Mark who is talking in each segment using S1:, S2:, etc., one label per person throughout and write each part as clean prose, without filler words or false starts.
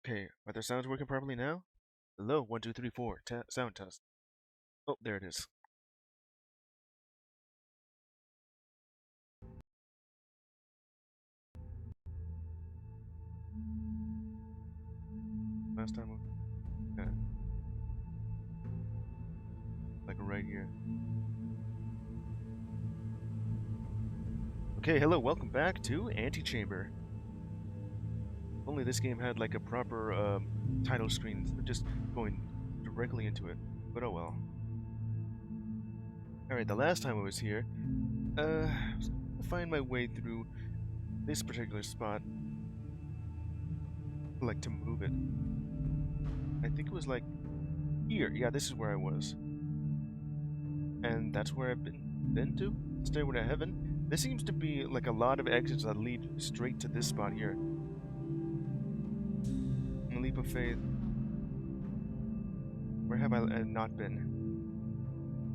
S1: Okay, are the sounds working properly now? Hello, 1, 2, 3, 4. Sound test. Oh, there it is. Last time, yeah, like right here. Okay, hello, welcome back to Antichamber. If only this game had like a proper title screen instead of just going directly into it. But oh well. Alright, the last time I was here, I was trying to find my way through this particular spot. Like to move it. I think it was like here. Yeah, this is where I was. And that's where I've been to? Stairway to Heaven? There seems to be like a lot of exits that lead straight to this spot here. A leap of faith. Where have I not been?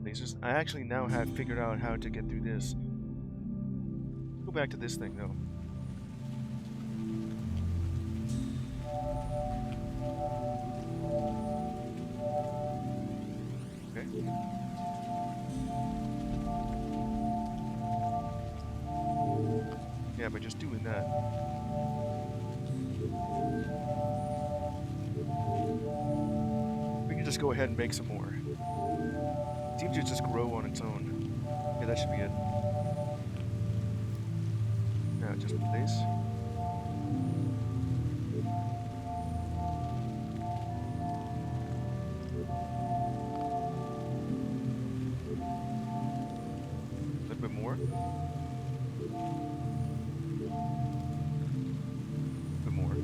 S1: Lasers. I actually now have figured out how to get through this. Go back to this thing though. Okay. Yeah, by just doing that. We can just go ahead and make some more. It seems to just grow on its own. Yeah, that should be it. Now just place. A little bit more. A bit more.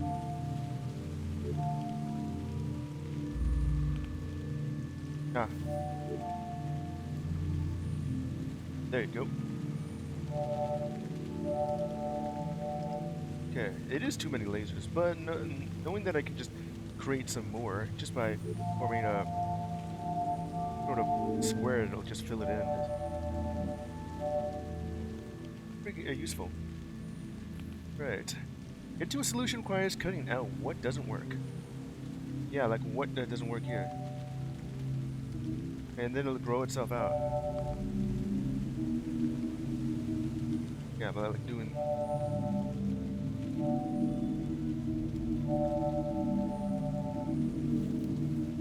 S1: Ah. There you go. Okay, it is too many lasers, but knowing that I can just create some more just by forming a sort of square, it'll just fill it in. Pretty useful. Right. Get to a solution requires cutting out what doesn't work. Yeah, like what doesn't work here. And then it'll grow itself out. Yeah, but I like doing...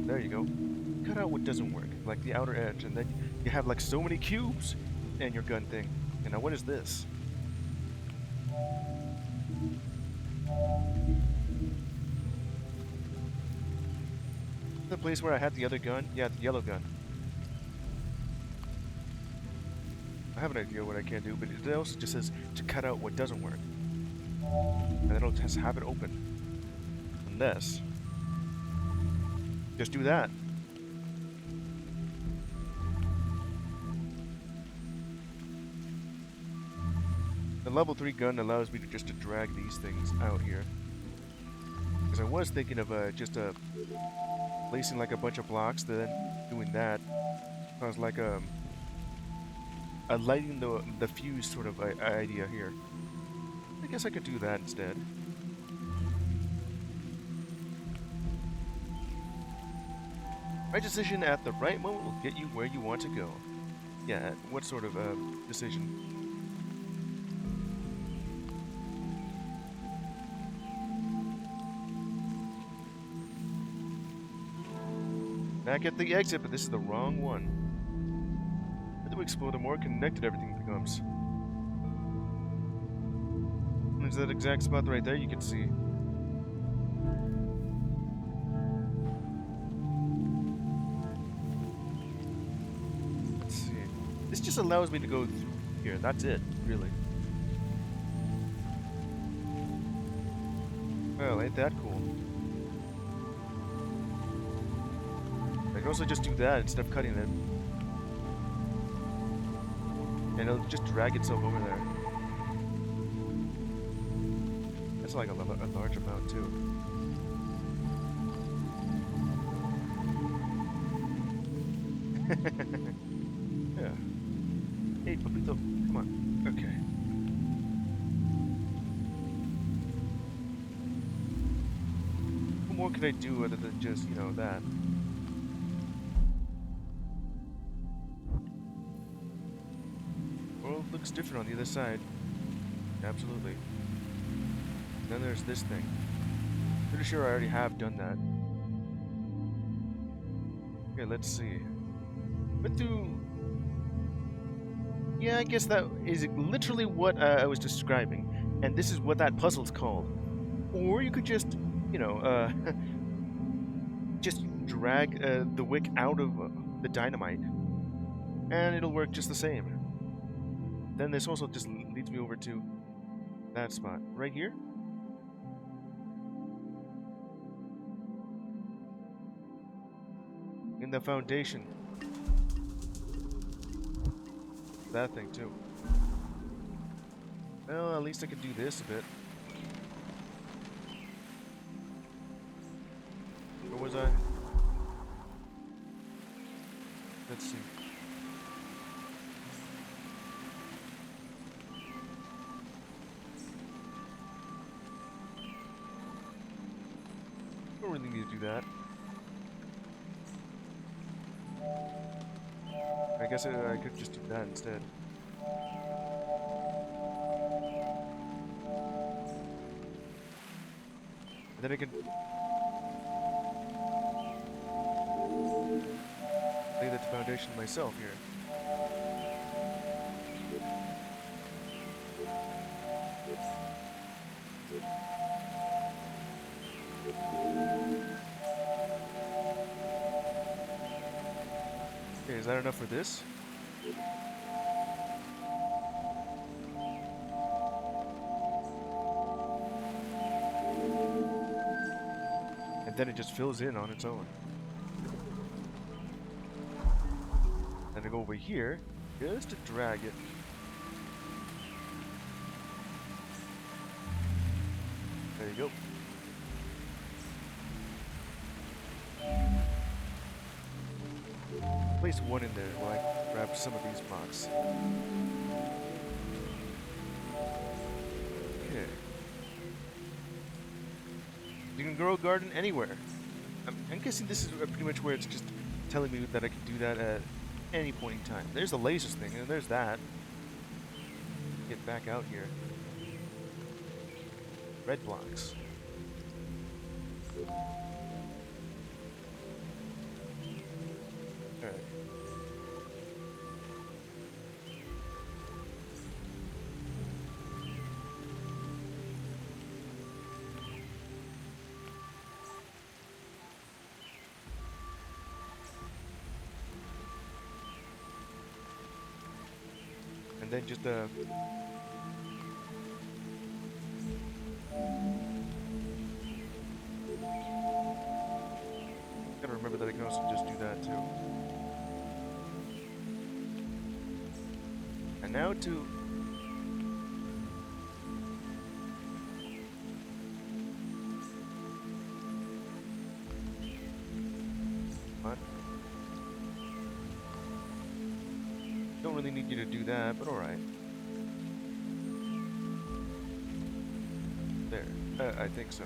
S1: There you go. Cut out what doesn't work, like the outer edge, and then you have like so many cubes in your gun thing. And now what is this? The place where I had the other gun? Yeah, the yellow gun. I have an idea what I can do, but it also just says to cut out what doesn't work. And then it'll just have it open. Unless... just do that. The level 3 gun allows me to just to drag these things out here. Because I was thinking of just placing like a bunch of blocks, then doing that. Sounds like a lighting the fuse sort of idea here. I guess I could do that instead. Right decision at the right moment will get you where you want to go. Yeah, what sort of decision? Back at the exit, but this is the wrong one. The further we explore, the more connected everything becomes. There's that exact spot right there you can see. Let's see. This just allows me to go through here. That's it, really. Well, ain't that cool? I can also just do that instead of cutting it. And it'll just drag itself over there. That's like a large amount too. Yeah. Hey, Papito, come on. Okay. more could I do other than just, you know, that? World looks different on the other side. Absolutely. Then there's this thing. Pretty sure I already have done that. Okay, let's see. Went through... Yeah, I guess that is literally what I was describing. And this is what that puzzle's called. Or you could just, you know, just drag the wick out of the dynamite. And it'll work just the same. Then this also just leads me over to that spot. Right here? In the foundation. That thing too. Well, at least I can do this a bit. Where was I? Let's see. Don't really need to do that. I guess I could just do that instead. And then I can lay that foundation myself here. Okay, is that enough for this? And then it just fills in on its own. Then I go over here, just to drag it. There you go. Place one in there while I grab some of these blocks. Okay. You can grow a garden anywhere. I'm guessing this is pretty much where it's just telling me that I can do that at any point in time. There's the lasers thing, and there's that. Get back out here. Red blocks. Alright. And then just gotta remember that I can also just do that too. And now to what? Don't really need you to do that, but alright. There. I think so.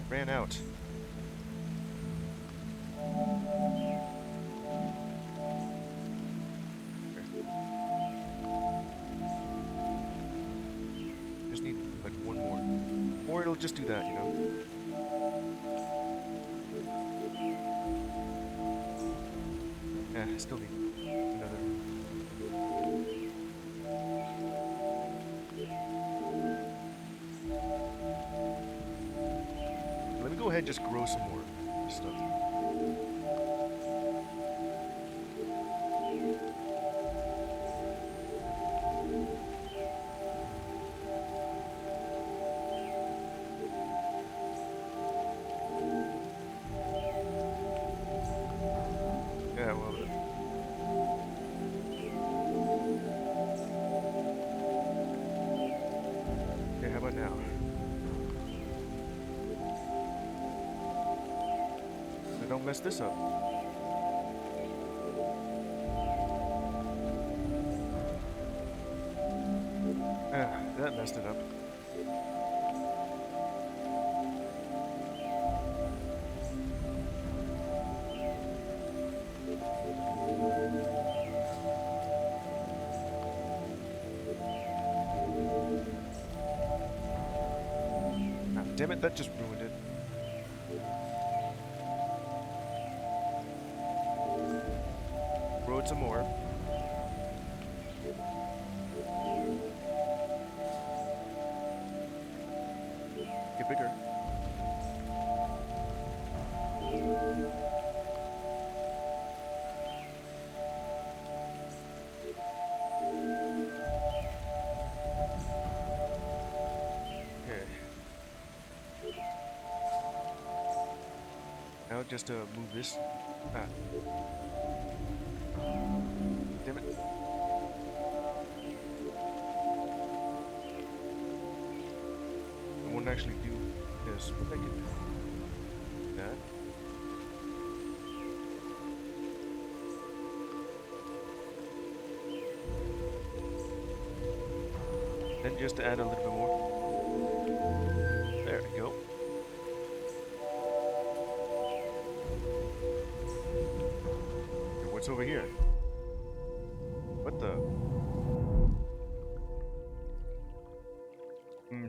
S1: Ran out. Just need like one more. Or it'll just do that, you know? Yeah, I still need another. Let me go ahead and just grow some more stuff. Yeah, well. Okay, how about now? So don't mess this up. messed it up. Ah, damn it, that just ruined it. Road some more. Get bigger. Okay. Now just move this. Ah. Damn it. I won't actually do this, but I can do that. Then just add a little bit more. There we go. Okay, what's over here? What the?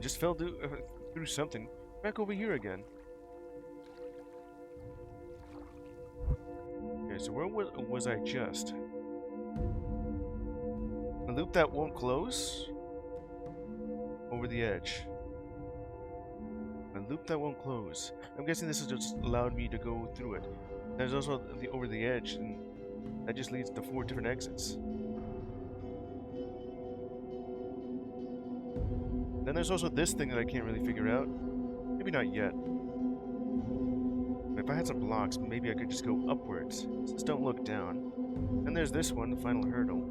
S1: Just fell through something. Back over here again. Okay, so where was I just? A loop that won't close? Over the edge. A loop that won't close. I'm guessing this has just allowed me to go through it. There's also the over the edge, and that just leads to 4 different exits. Then there's also this thing that I can't really figure out. Maybe not yet. But if I had some blocks, maybe I could just go upwards. Just don't look down. And there's this one, the final hurdle.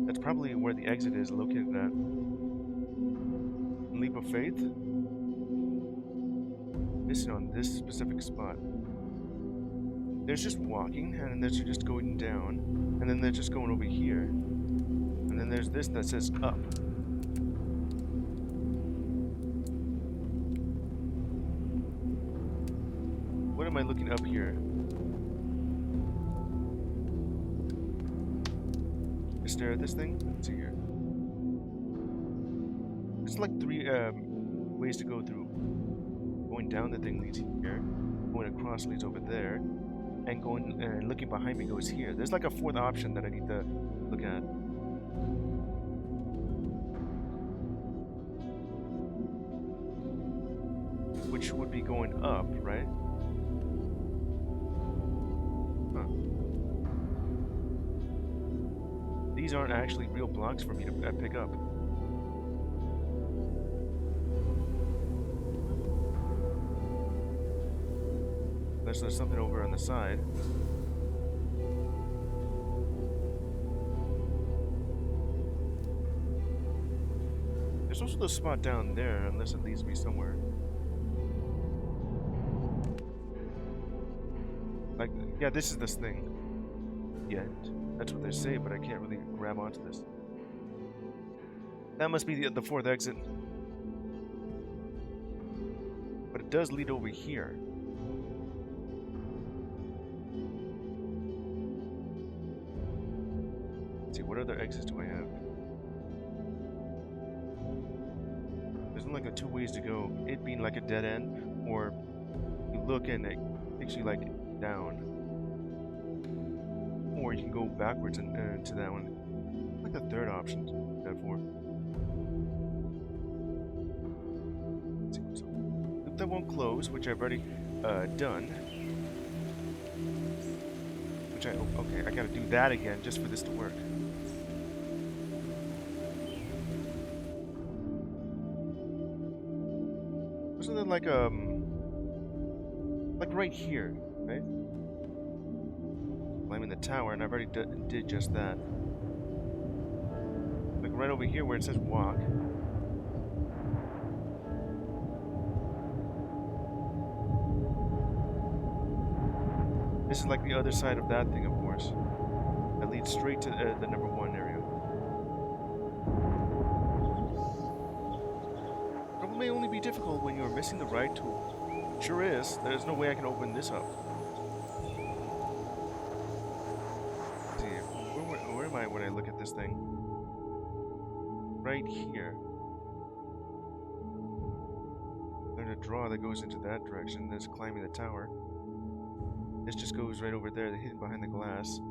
S1: That's probably where the exit is located at. Leap of faith. Missing on this specific spot. There's just walking, and then there's just going down, and then they're just going over here. And then there's this that says up. What am I looking up here? Just stare at this thing? Let's see here. There's like 3 ways to go through. Going down the thing leads here, going across leads over there, and going and looking behind me goes here. There's like a 4th option that I need to look at. Which would be going up, right? Huh. These aren't actually real blocks for me to pick up. There's something over on the side. There's also the spot down there, unless it leads me somewhere. Like, yeah, this is this thing. Yeah, that's what they say, but I can't really grab onto this. That must be the 4th exit. But it does lead over here. What other exits do I have? There's only like 2 ways to go. It being like a dead end, or you look and it takes you like down. Or you can go backwards and to that one. Like the 3rd option. Therefore. Loop that won't close, which I've already done. Which okay, I gotta do that again just for this to work. Wasn't it like right here, right? Climbing the tower, and I've already did just that. Like right over here where it says walk. This is like the other side of that thing, of course. That leads straight to the number 1 area. may only be difficult when you are missing the right tool. Sure is. There's no way I can open this up. Let's see, where am I when I look at this thing? Right here. There's a draw that goes into that direction. There's climbing the tower. This just goes right over there, hidden behind the glass.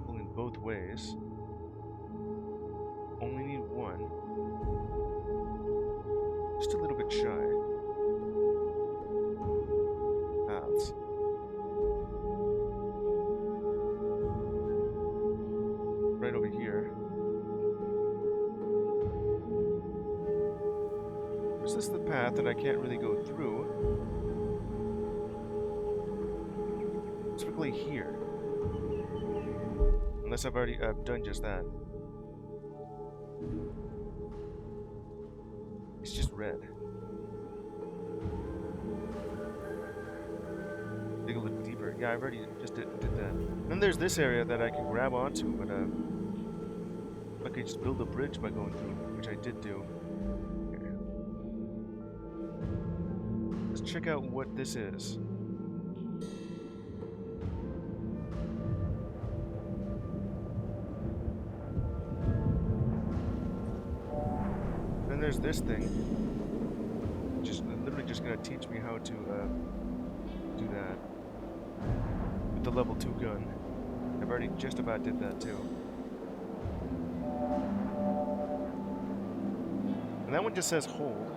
S1: Pulling both ways. Only need one. Just a little bit shy. Paths. Right over here. Is this the path that I can't really go through? Specifically here. Unless I've done just that. It's just red. Dig a little deeper. Yeah, I've already just did that. And then there's this area that I can grab onto, but I could just build a bridge by going through, which I did do. Okay. Let's check out what this is. Then there's this thing, which is literally just gonna teach me how to do that with the level 2 gun. I've already just about did that too. And that one just says hold,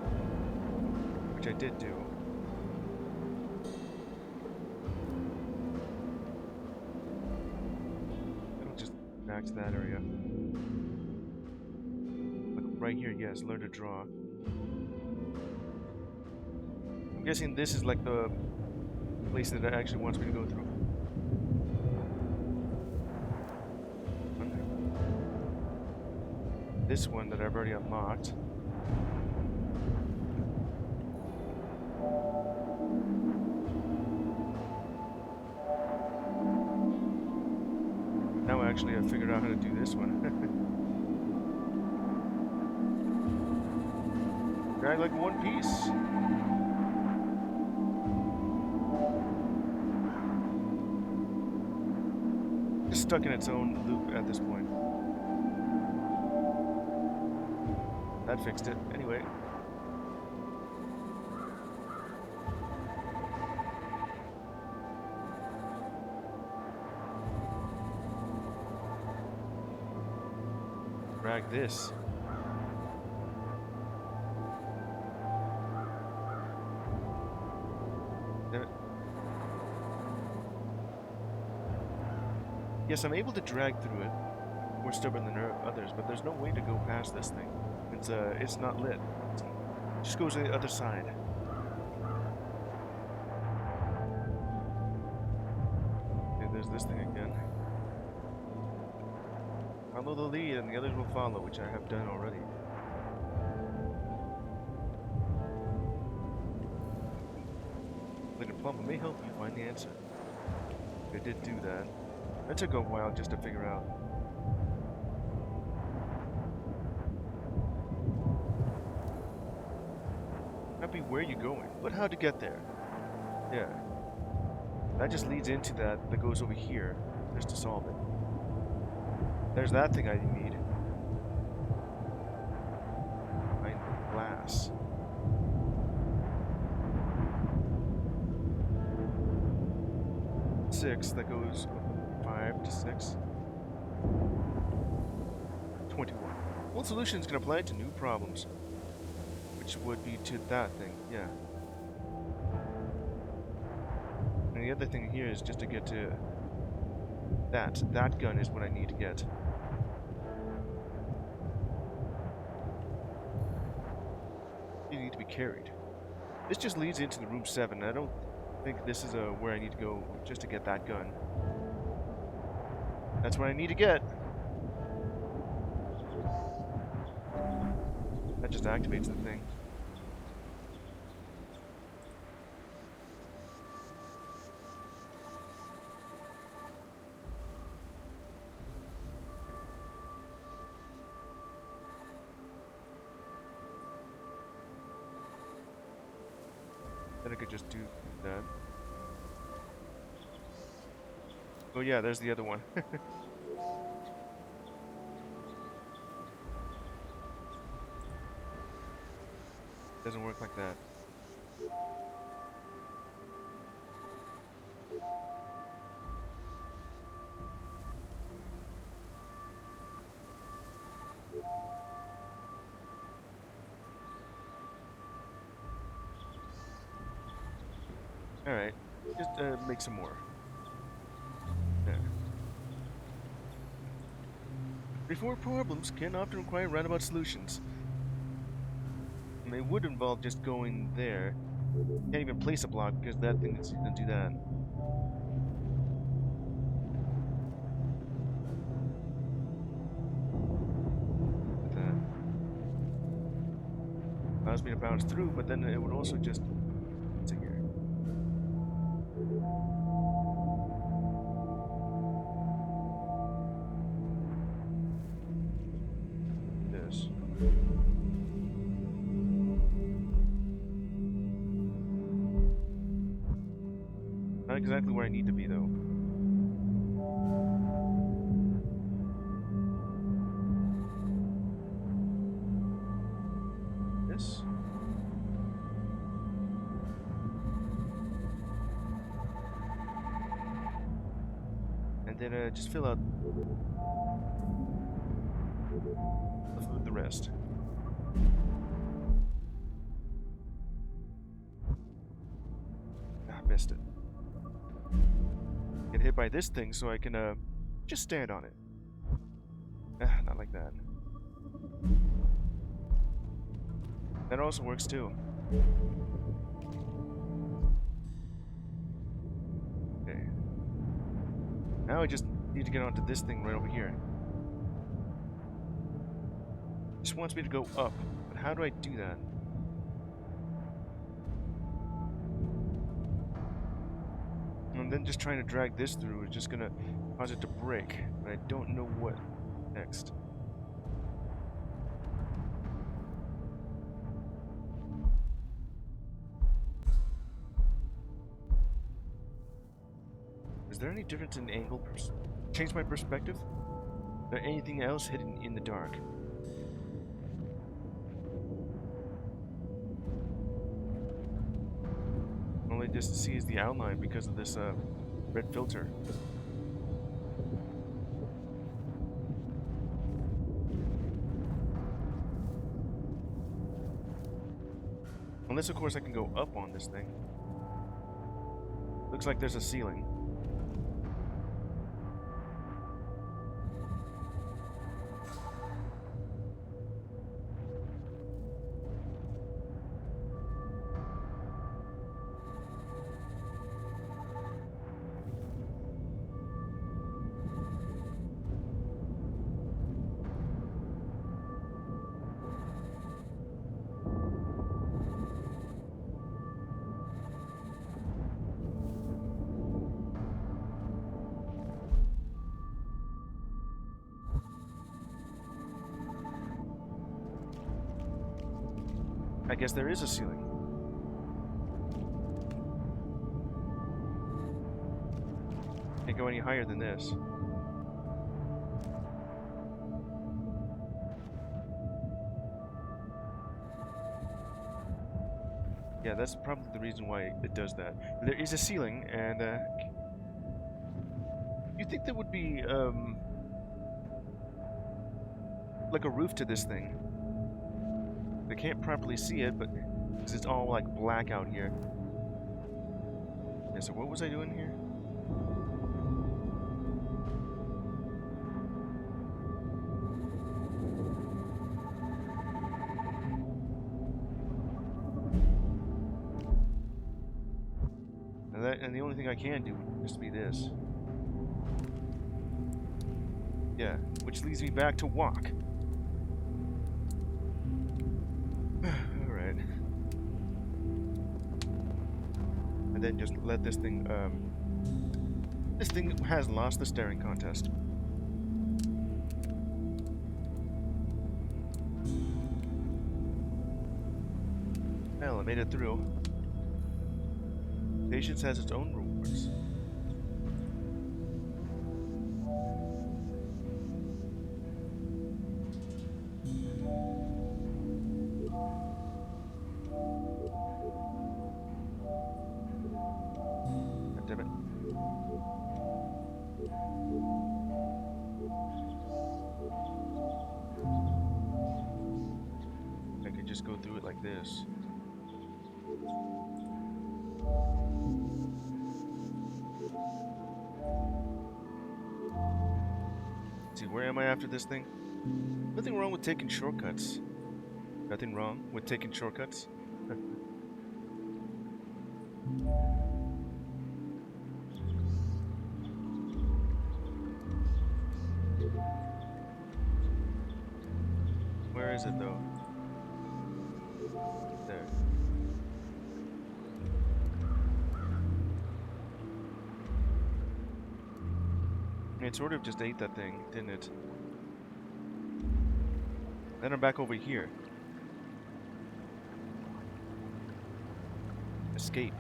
S1: which I did do. It'll just back to that area. Right here, yes, learn to draw. I'm guessing this is like the place that it actually wants me to go through. This one that I've already unlocked. Now actually I figured out how to do this one. Drag like one piece. Just stuck in its own loop at this point. That fixed it. Anyway. Drag this. Yes, I'm able to drag through it, more stubborn than others, but there's no way to go past this thing. It's not lit. It just goes to the other side. Okay, there's this thing again. Follow the lead and the others will follow, which I have done already. Like a plumber may help you find the answer. I did do that. That took a while just to figure out. Not be where you're going, but how to get there. Yeah. That just leads into that goes over here, just to solve it. There's that thing I need. Find glass. Six, that goes 5 to 6. 21. One solution is going to apply to new problems, which would be to that thing, yeah. And the other thing here is just to get to that. That gun is what I need to get. You need to be carried. This just leads into the room 7. I don't think this is where I need to go just to get that gun. That's what I need to get. That just activates the thing. Then I could just do that. Oh yeah, there's the other one. Doesn't work like that. Alright, just make some more. Yeah. Before problems can often require roundabout solutions. And they would involve just going there. Can't even place a block because that thing is gonna do that. With that. Allows me to bounce through, but then it would also just sit here. This. Not exactly where I need to be though. This. And then just fill out the rest. Ah, missed it. Get hit by this thing so I can just stand on it. Ah, not like that. That also works too. Okay. Now I just need to get onto this thing right over here. It just wants me to go up, but how do I do that? And then just trying to drag this through is just gonna cause it to break, but I don't know what next. Is there any difference in angle? Change my perspective? Is there anything else hidden in the dark? All I just see is the outline because of this red filter. Unless, of course, I can go up on this thing. Looks like there's a ceiling. I guess there is a ceiling. Can't go any higher than this. Yeah, that's probably the reason why it does that. There is a ceiling, and you think there would be like a roof to this thing? I can't properly see it, but because it's all like black out here. Yeah, so what was I doing here? And the only thing I can do would just be this. Yeah, which leads me back to walk. Alright. And then just let this thing, this thing has lost the staring contest. Hell, I made it through. Patience has its own rewards. God damn it. I could just go through it like this. See, where am I after this thing? Nothing wrong with taking shortcuts. Nothing wrong with taking shortcuts. Where is it though? There. It sort of just ate that thing, didn't it? Then I'm back over here. Escape.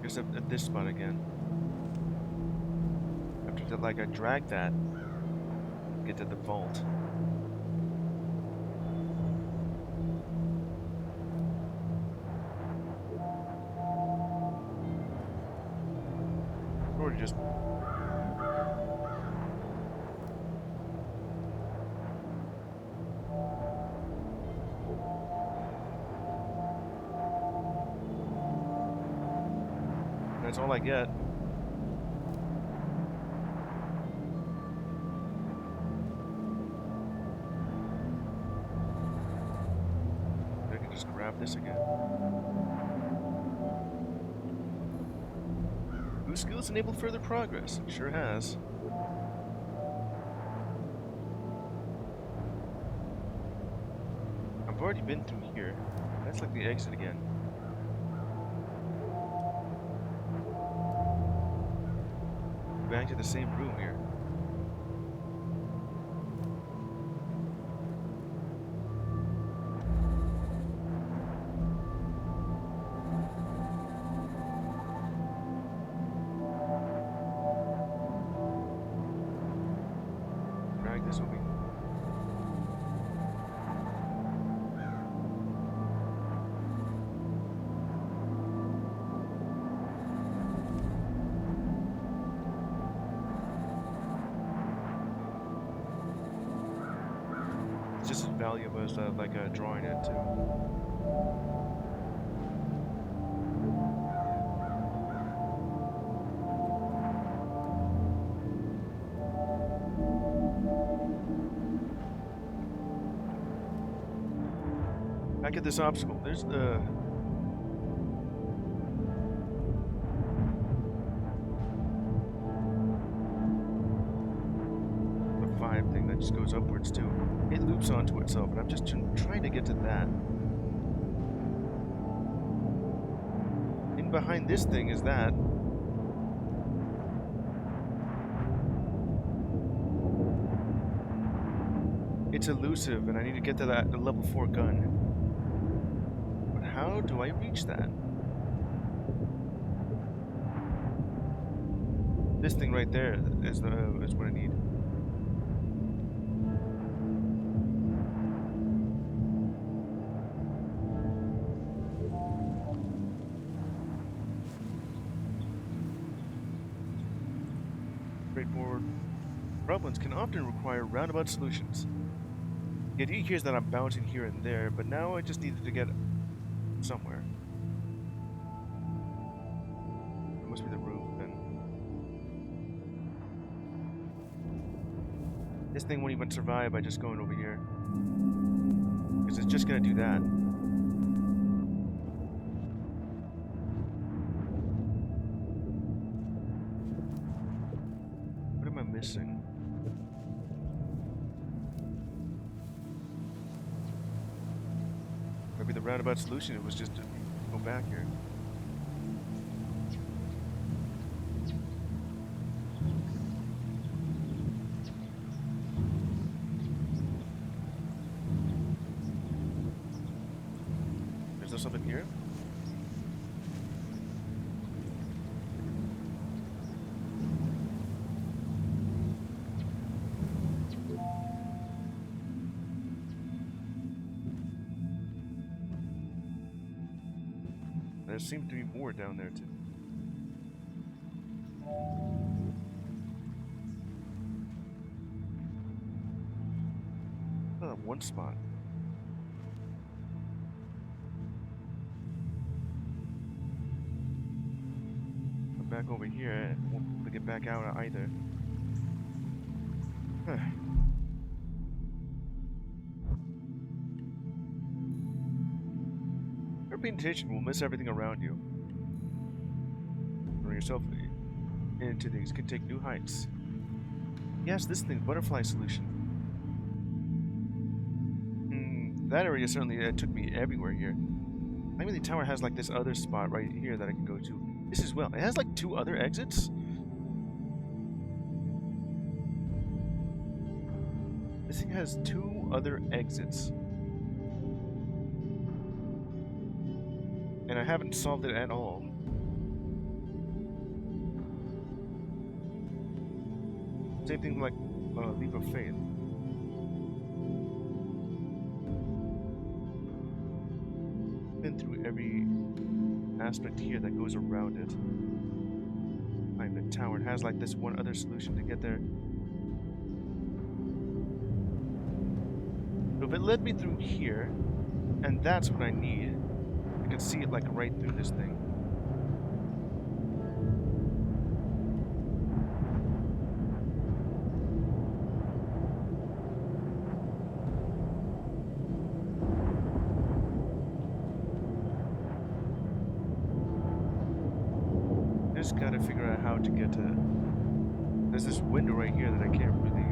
S1: Guess at this spot again. After that, like I dragged that, get to the vault. Or just that's all I get. I can just grab this again. Boost skills enable further progress. It sure has. I've already been through here. That's like the exit again. Back to the same room here. Drag this over. Just as valuable as like drawing it too. Back at this obstacle. There's the five thing that just goes upwards too. It loops onto itself, and I'm just trying to get to that. And behind this thing is that. It's elusive, and I need to get to that level 4 gun. But how do I reach that? This thing right there is what I need. Straightforward problems can often require roundabout solutions. The idea here is that I'm bouncing here and there, but now I just needed to get somewhere. It must be the roof then. This thing won't even survive by just going over here. Because it's just gonna do that. What am I missing? Maybe the roundabout solution was just to go back here. something here? There seems to be more down there too. One spot. Come back over here and won't be able to get back out either. Huh. Never paying attention will miss everything around you. Throw yourself into these can take new heights. Yes, this thing, butterfly solution. That area certainly took me everywhere here. Maybe the tower has like this other spot right here that I can go to. This as well. It has like 2 other exits. This thing has 2 other exits. And I haven't solved it at all. Same thing like Leap of Faith. Been through every aspect here that goes around it. Behind the tower, it has like this one other solution to get there. So if it led me through here, and that's what I need, I can see it like right through this thing. Just gotta figure out how to get to... There's this window right here that I can't really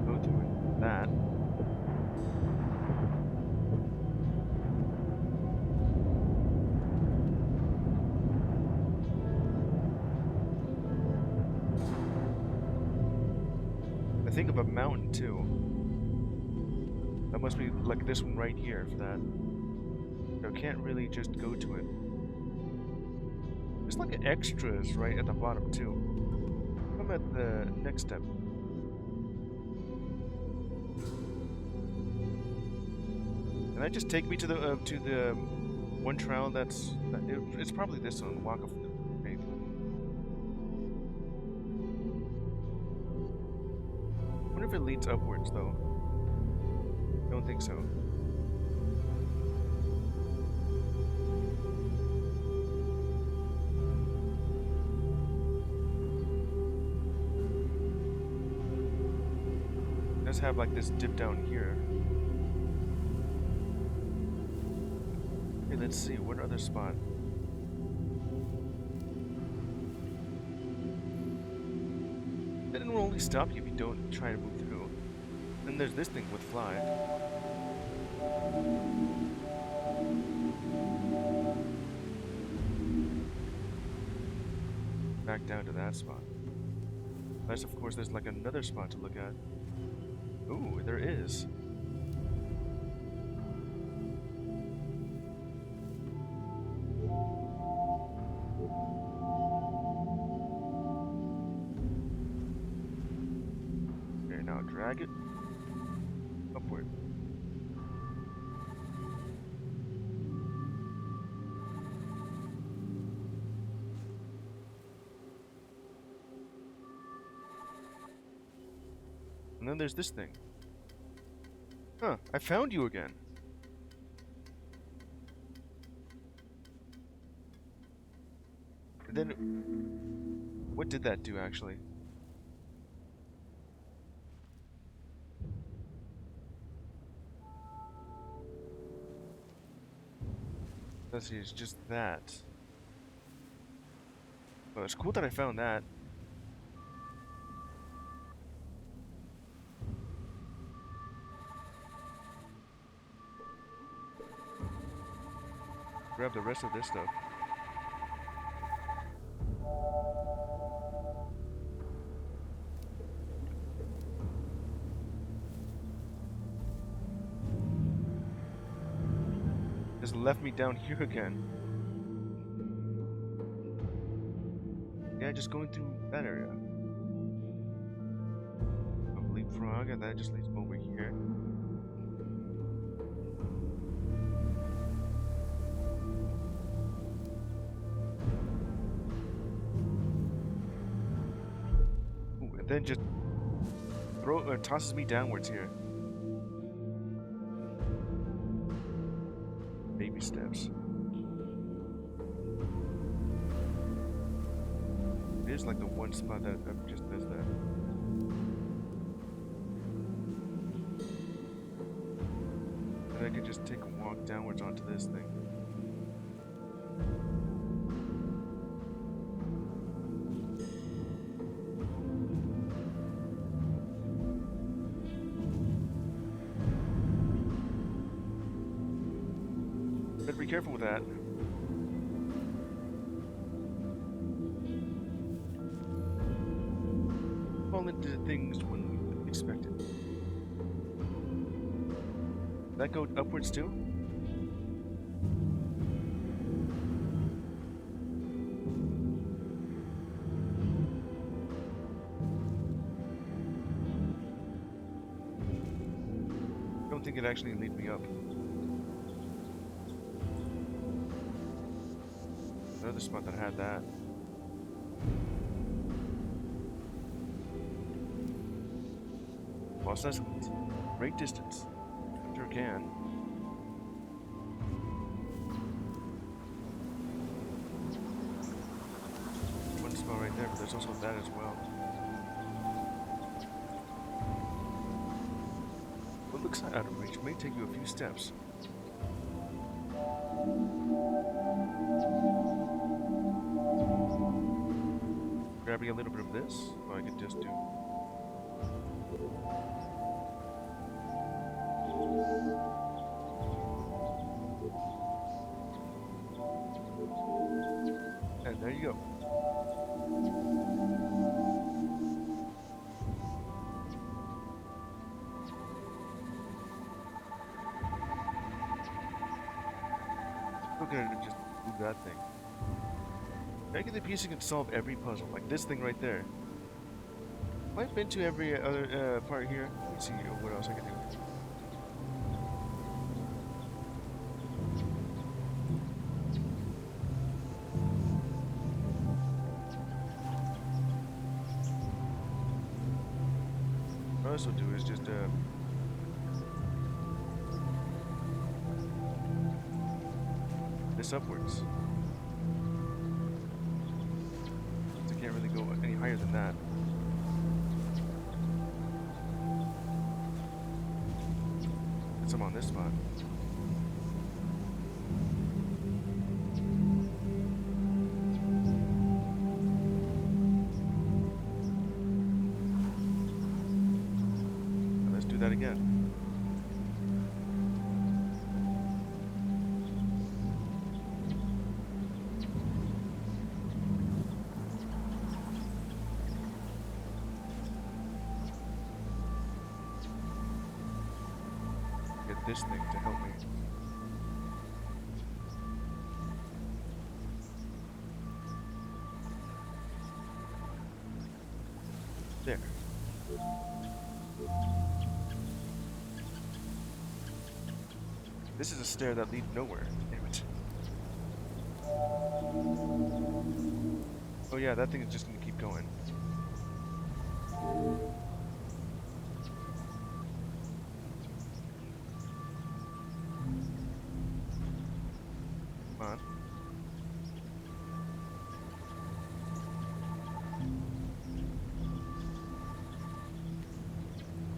S1: go through with that. I think of a mountain too. That must be like this one right here for that. So I can't really just go to it. There's like extras right at the bottom too. I'm at the next step. Can I just take me to the one trial that's... it's probably this one, Walk of Faith. I wonder if it leads upwards though. I don't think so. Have like this dip down here. Okay, let's see, what other spot? It will only stop you if you don't try to move through. Then there's this thing with fly. Back down to that spot. Unless of course there's like another spot to look at. Ooh, there is. Okay, now drag it upward. And then there's this thing. Huh, I found you again. And then, what did that do actually? Let's see, it's just that. Well, it's cool that I found that. Grab the rest of this stuff. Just left me down here again. Yeah, just going through that area. Leapfrog, and that just leads me over here. Ooh, and then just tosses me downwards here. Baby steps. It is like the one spot that just does that. And I could just take a walk downwards onto this thing. Better be careful with that. Fall into things when we wouldn't expect it. Did that go upwards too? I don't think it actually leads me up. Another spot that had that. Lost escalates. Great distance. Sure can. One spot right there, but there's also that as well. What looks out of reach may take you a few steps. Grabbing a little bit of this, or I could just do. And there you go. We're gonna just move that thing. Making the piece you can solve every puzzle, like this thing right there. I've been to every other part here. Let me see what else I can do. What else I'll do is just this upwards. I can't really go any higher than that. Get some on this spot. Now let's do that again. This thing to help me. There. This is a stair that leads nowhere. Damn it. Oh yeah, that thing is just gonna keep going.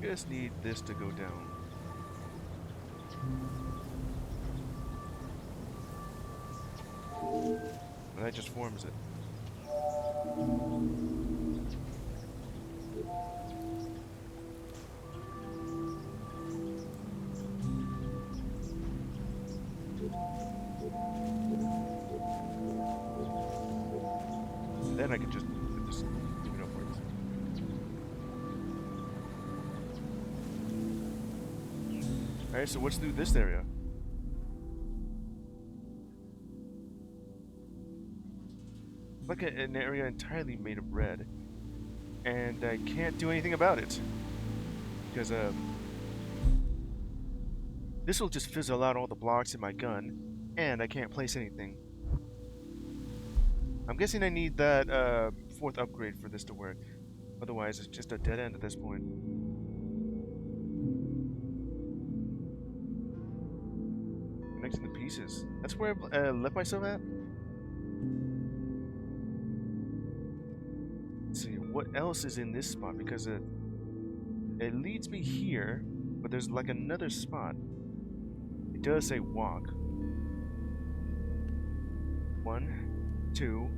S1: Just need this to go down. And that just forms it. Then I can just put this moving upwards. Alright, so what's through this area? like an area entirely made of red, and I can't do anything about it because this will just fizzle out all the blocks in my gun, and I can't place anything. I'm guessing I need that fourth upgrade for this to work. Otherwise, it's just a dead end at this point. Connecting the pieces. That's where I left myself at? Let's see, what else is in this spot? Because it leads me here, but there's like another spot. It does say walk. 1, 2,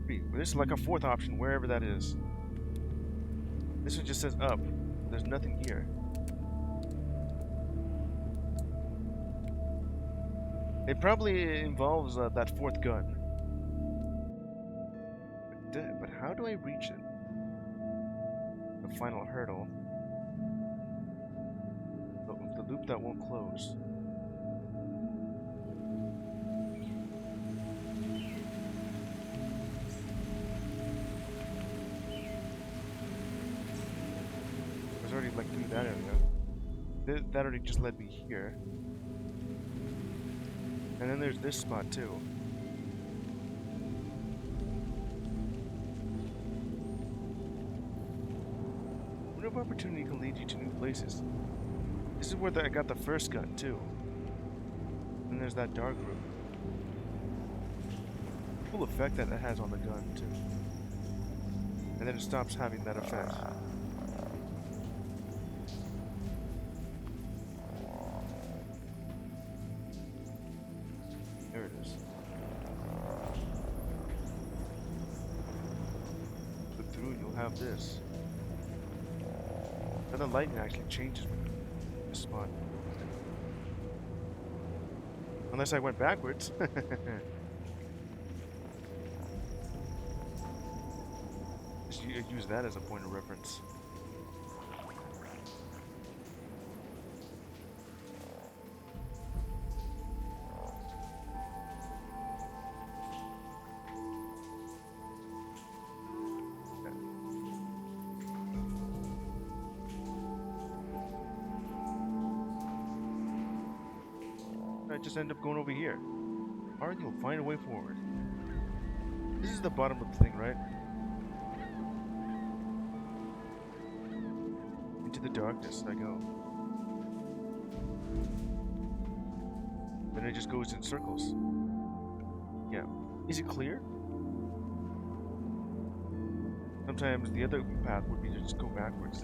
S1: 3. There's like a fourth option, wherever that is. This one just says up. There's nothing here. It probably involves that fourth gun. But how do I reach it? The final hurdle. The loop that won't close. I was already like through that area. That already just led me here. And then there's this spot too. Window of opportunity can lead you to new places. This is where I got the first gun too. And there's that dark room. Cool effect that it has on the gun too. And then it stops having that effect. There it is. Look through and you'll have this. And the lighting actually changes the spot. Unless I went backwards. Just use that as a point of reference. I just end up going over here. Or you'll find a way forward. This is the bottom of the thing, right? Into the darkness I go. Then it just goes in circles. Yeah. Is it clear? Sometimes the other path would be to just go backwards.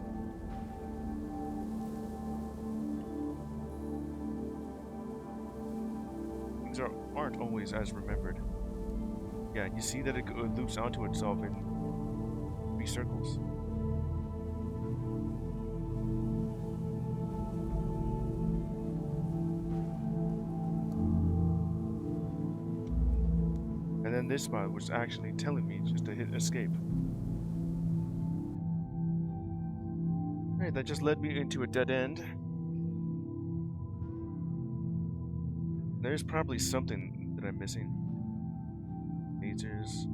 S1: Things aren't always as remembered. Yeah, you see that it loops onto itself in 3 circles. And then this spot was actually telling me just to hit escape. Alright, that just led me into a dead end. There's probably something that I'm missing. Lasers.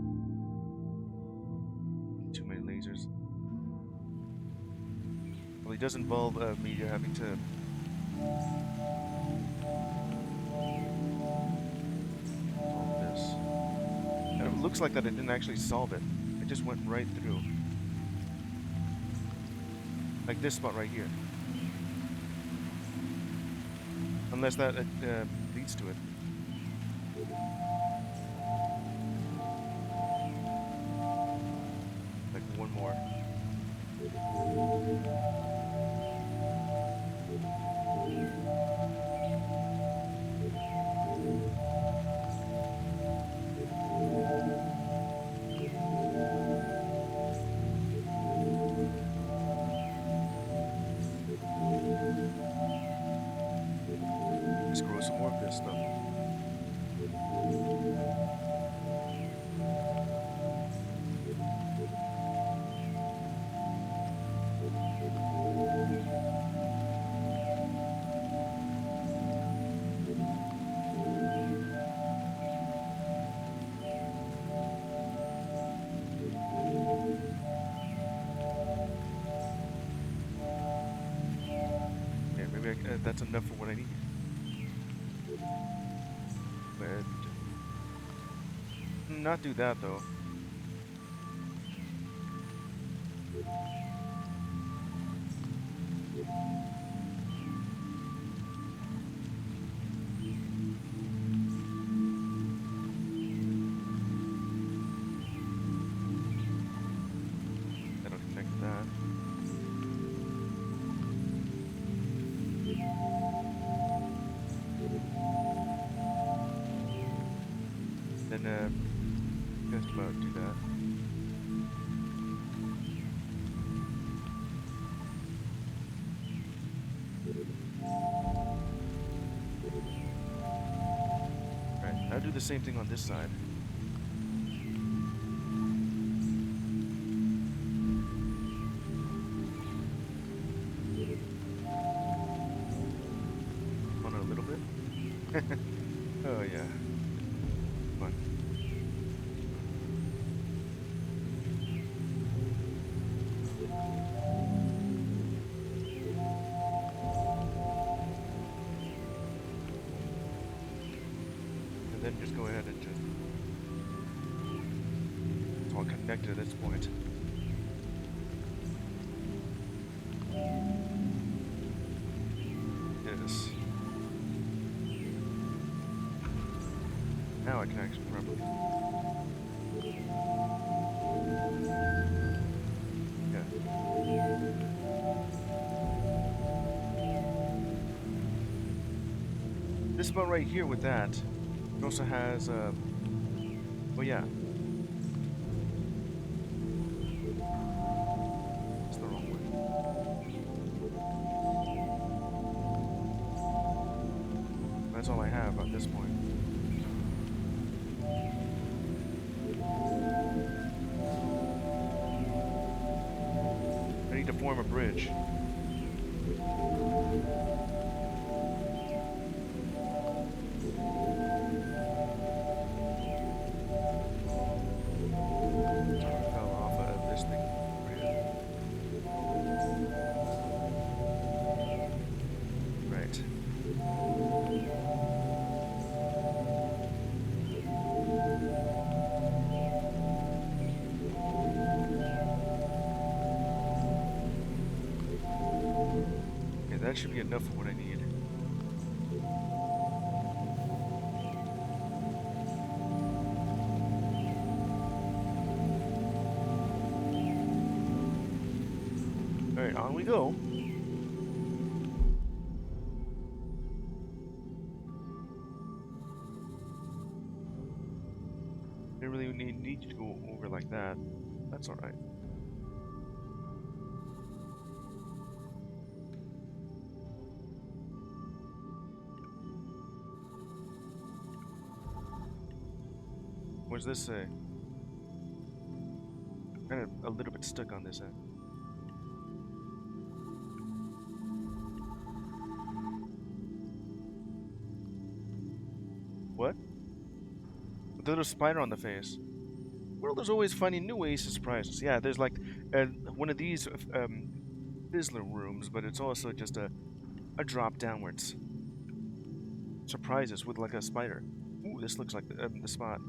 S1: Too many lasers. Well, it does involve me having to... solve this. And it looks like that it didn't actually solve it. It just went right through. Like this spot right here. Unless that leads to it. Like one more. Let's grow some more of this stuff. that's enough for what I need. But not do that though. That'll connect that. Then just about do that. Alright, I'll do the same thing on this side. On a little bit. Oh yeah. Fun. And then just go ahead and just... It's all connected at this point. Yes. Now I can actually probably... Yeah. This spot right here with that, it also has, oh yeah. It's the wrong way. That's all I have at this point. I need to form a bridge. Fell off of this thing. Right. That should be enough for what I need. Alright, on we go. Didn't really need to go over like that. That's alright. What does this say? I'm kind of a little bit stuck on this end. What? With a little spider on the face. Well, there's always finding new ways to surprise us. Yeah, there's like one of these Fizzler rooms, but it's also just a drop downwards. Surprises with like a spider. Ooh, this looks like the spot.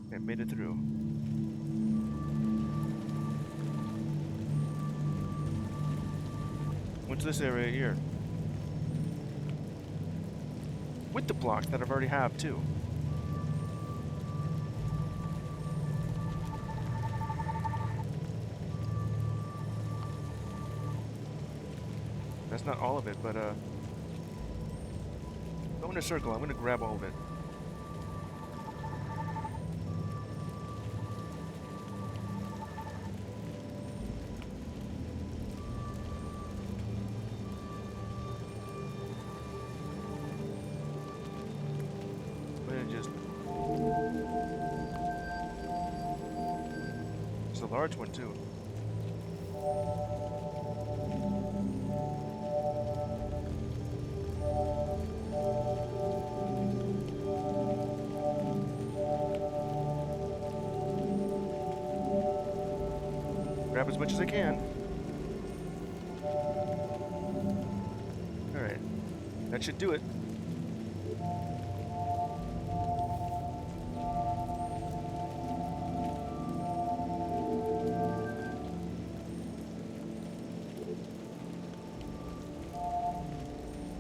S1: Okay, made it through. What's this area here? With the blocks that I've already have too. That's not all of it, but go in a circle. I'm gonna grab all of it. It's a large one too. grab as much as I can. Alright. That should do it.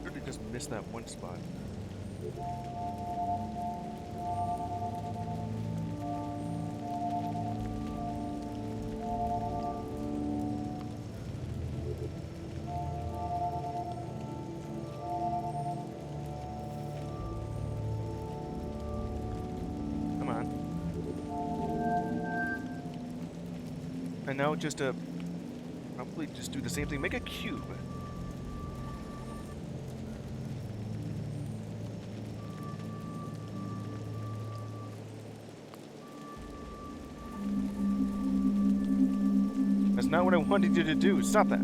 S1: Really just missed that one spot. And now just probably just do the same thing. Make a cube. That's not what I wanted you to do. Stop that.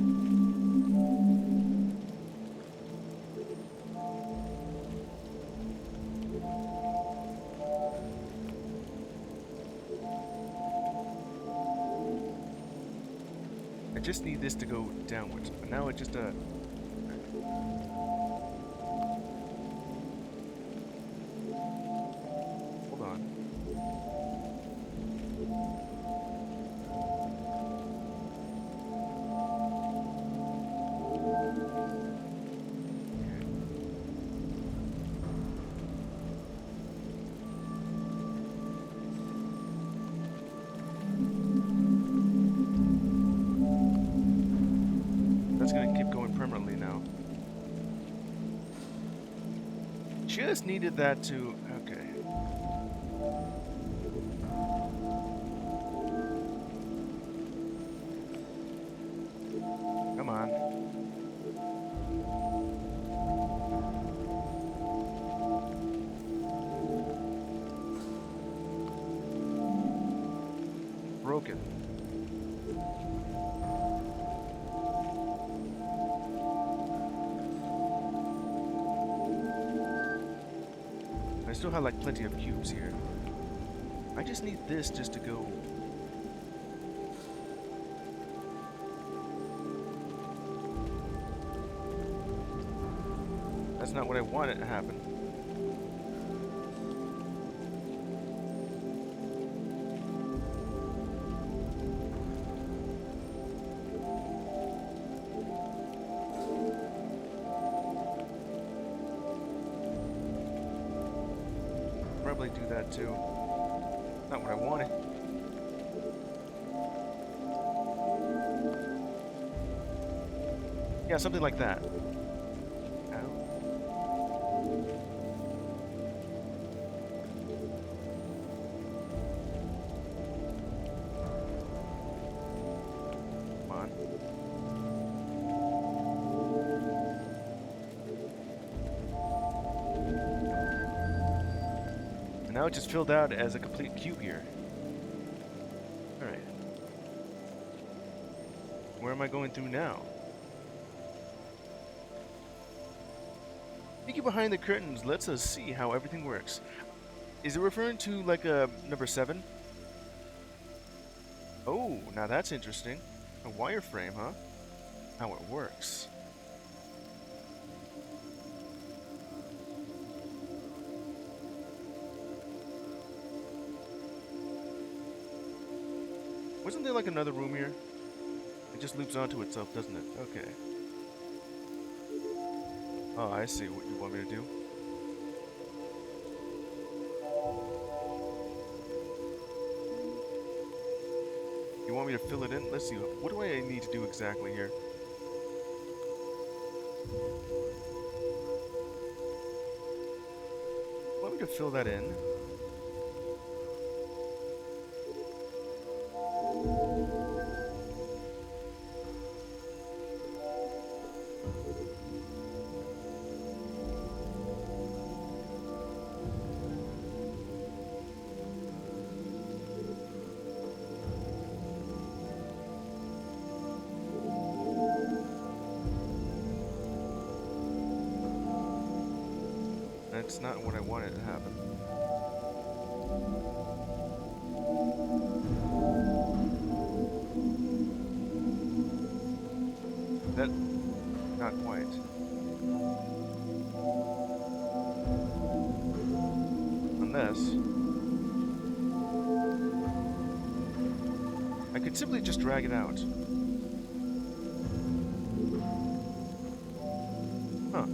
S1: I just need this to go downwards, but now it just hold on. That's gonna keep going permanently now. Just needed that to... okay. Come on. Broken. I still have like plenty of cubes here. I just need this just to go. That's not what I wanted to happen. Probably do that too. Not what I wanted. Yeah, something like that. Come on. And now it just filled out as a complete cube here. Alright. Where am I going through now? Peeking behind the curtains lets us see how everything works. Is it referring to like a number 7? Oh, now that's interesting. A wireframe, huh? How it works. Wasn't there like another room here? It just loops onto itself, doesn't it? Okay. Oh, I see what you want me to do. You want me to fill it in? Let's see. What do I need to do exactly here? You want me to fill that in? That's not what I wanted to happen. that... not quite. Unless... I could simply just drag it out. Huh.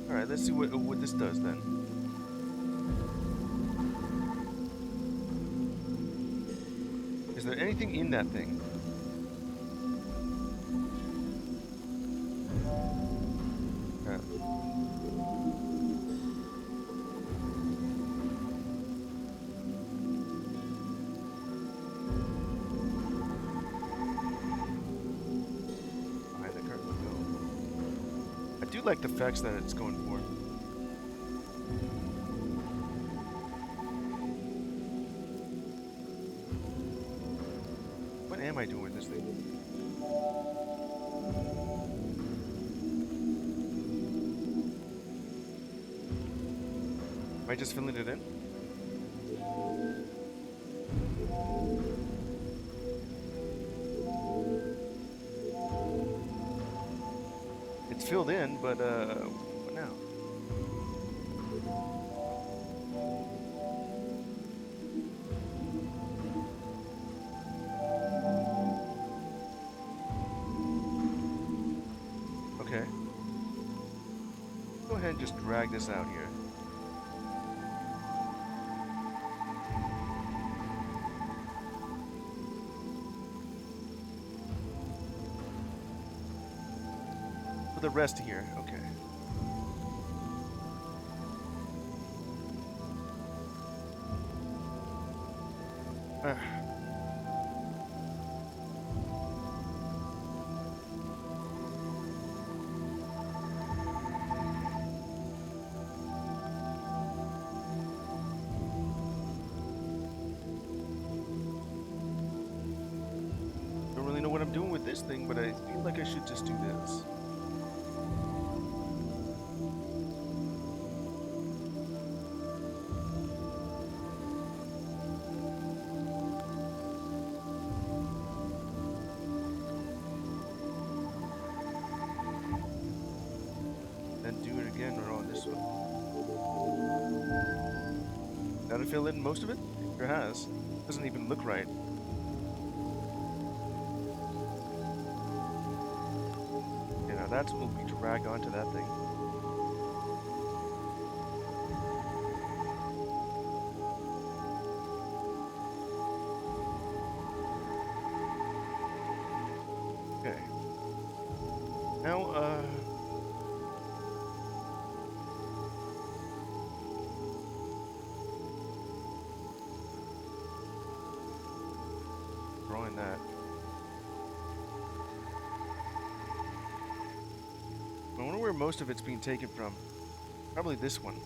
S1: Alright, let's see what this does then. Is there anything in that thing? Behind the curtain, no. I do like the effects that it's going for. What am I doing with this thing? Am I just filling it in? It's filled in, but what now? Okay. Go ahead and just drag this out here. The rest here, okay. Don't really know what I'm doing with this thing, but I feel like I should just do this. Then do it again or on this one. That'll fill in most of it? Sure has. Doesn't even look right. Okay, now that's what we drag onto that thing. Okay. Now, drawing that. I wonder where most of it's being taken from. Probably this one.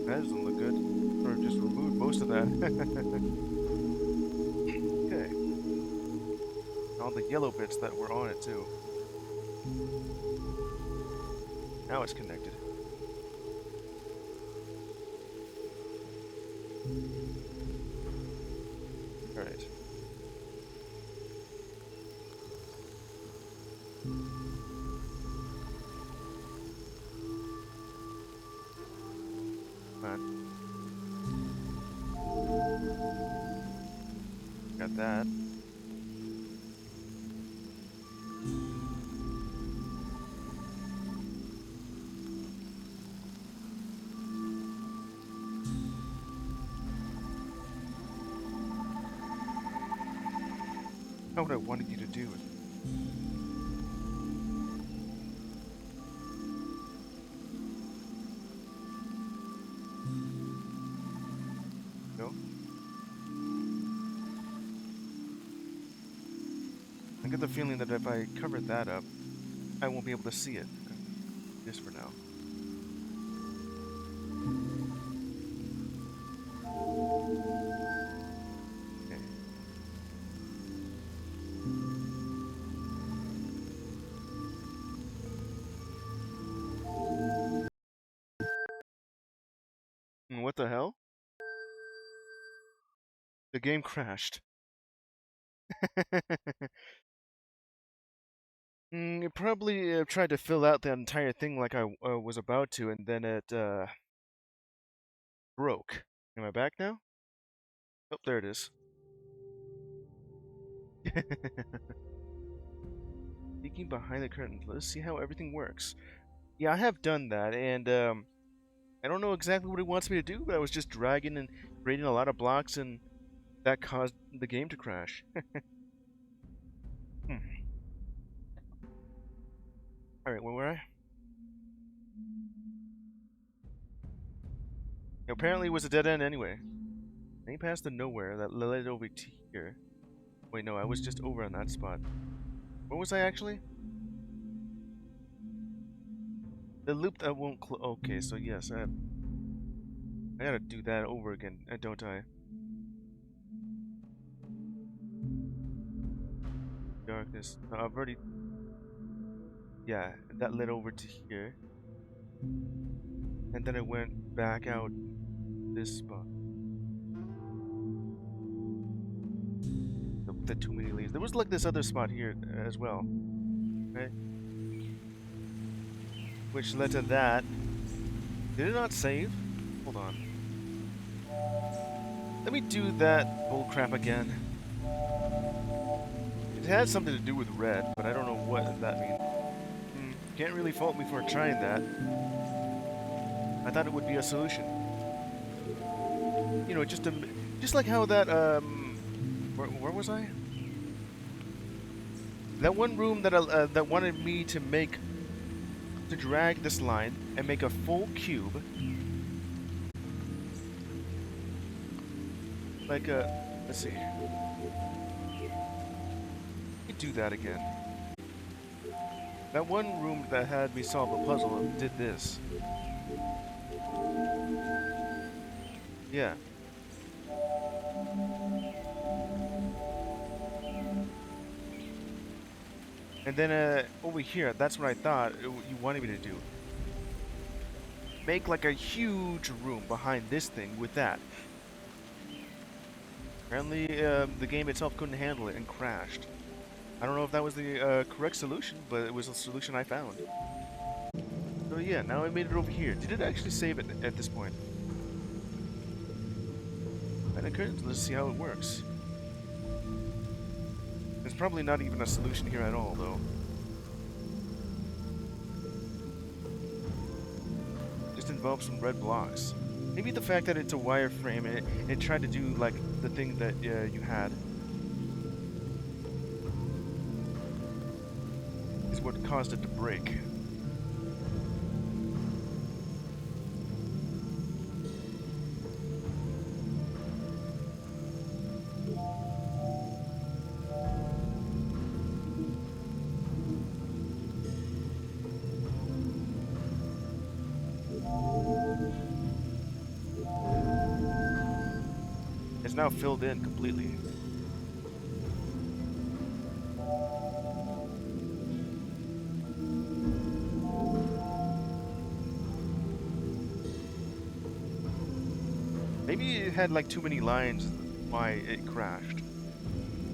S1: That doesn't look good. Or just remove most of that. Okay. All the yellow bits that were on it too. Now it's connected. Alright. Got that. Not what I wanted you to do. No? I get the feeling that if I cover that up, I won't be able to see it. this for now. Okay. What the hell? The game crashed. It probably tried to fill out that entire thing like I was about to, and then it broke. Am I back now? Oh, there it is. Peeking behind the curtain. Let's see how everything works. Yeah, I have done that, and I don't know exactly what it wants me to do, but I was just dragging and creating a lot of blocks, and that caused the game to crash. Hmm. Alright, where were I? Apparently it was a dead end anyway. I ain't past the nowhere that led over to here. Wait, no, I was just over on that spot. Where was I actually? The loop that won't okay, so yes, I gotta do that over again, don't I? Darkness. No, I've already... Yeah, that led over to here. And then I went back out this spot. The too many leaves. There was like this other spot here as well. Right? Which led to that. Did it not save? Hold on. Let me do that bullcrap again. It had something to do with red, but I don't know what that means. Can't really fault me for trying that. I thought it would be a solution. You know, just like how that where was I? That one room that that wanted me to drag this line and make a full cube. Like let's see. Let me do that again. That one room that had me solve a puzzle did this. Yeah. And then over here, that's what I thought you wanted me to do. Make like a huge room behind this thing with that. Apparently, the game itself couldn't handle it and crashed. I don't know if that was the correct solution, but it was a solution I found. So yeah, now I made it over here. Did it actually save it at this point? Let's see how it works. There's probably not even a solution here at all, though. Just involves some red blocks. Maybe the fact that it's a wireframe and it tried to do like the thing that you had is what caused it to break. It's now filled in completely. Maybe it had like too many lines why it crashed.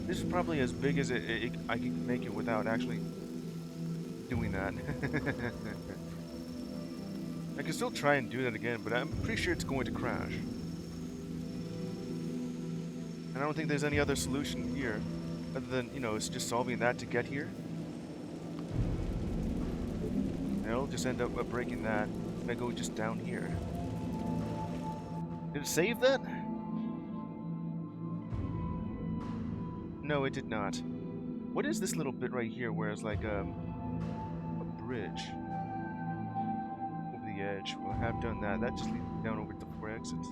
S1: This is probably as big as I can make it without actually doing that. I can still try and do that again, but I'm pretty sure it's going to crash. And I don't think there's any other solution here, other than, you know, it's just solving that to get here. And I'll just end up breaking that, and I go just down here. Did it save that? No, it did not. What is this little bit right here where it's like a bridge over the edge? Well, I have done that. That just leads me down over to the 4 exits.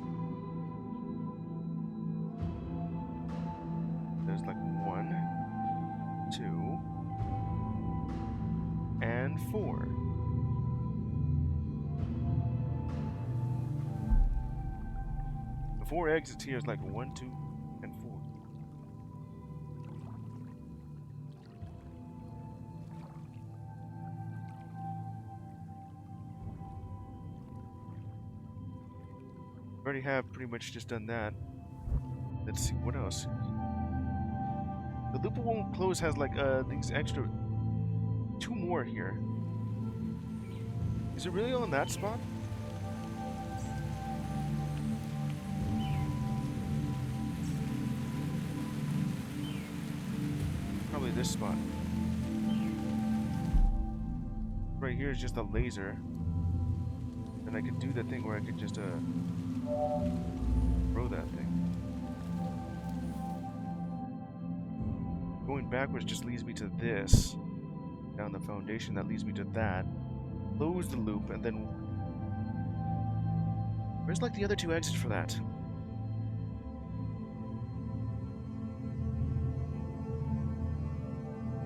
S1: There's like 1, 2, and 4. The 4 exits here is like 1, 2, and 4. Already have pretty much just done that. Let's see what else. The loop won't close has like these extra 2 more here. Is it really on that spot? Probably this spot. Right here is just a laser. And I could do the thing where I could just throw that thing. Going backwards just leads me to this. Down the foundation, that leads me to that. Close the loop, and then... Where's like the other 2 exits for that?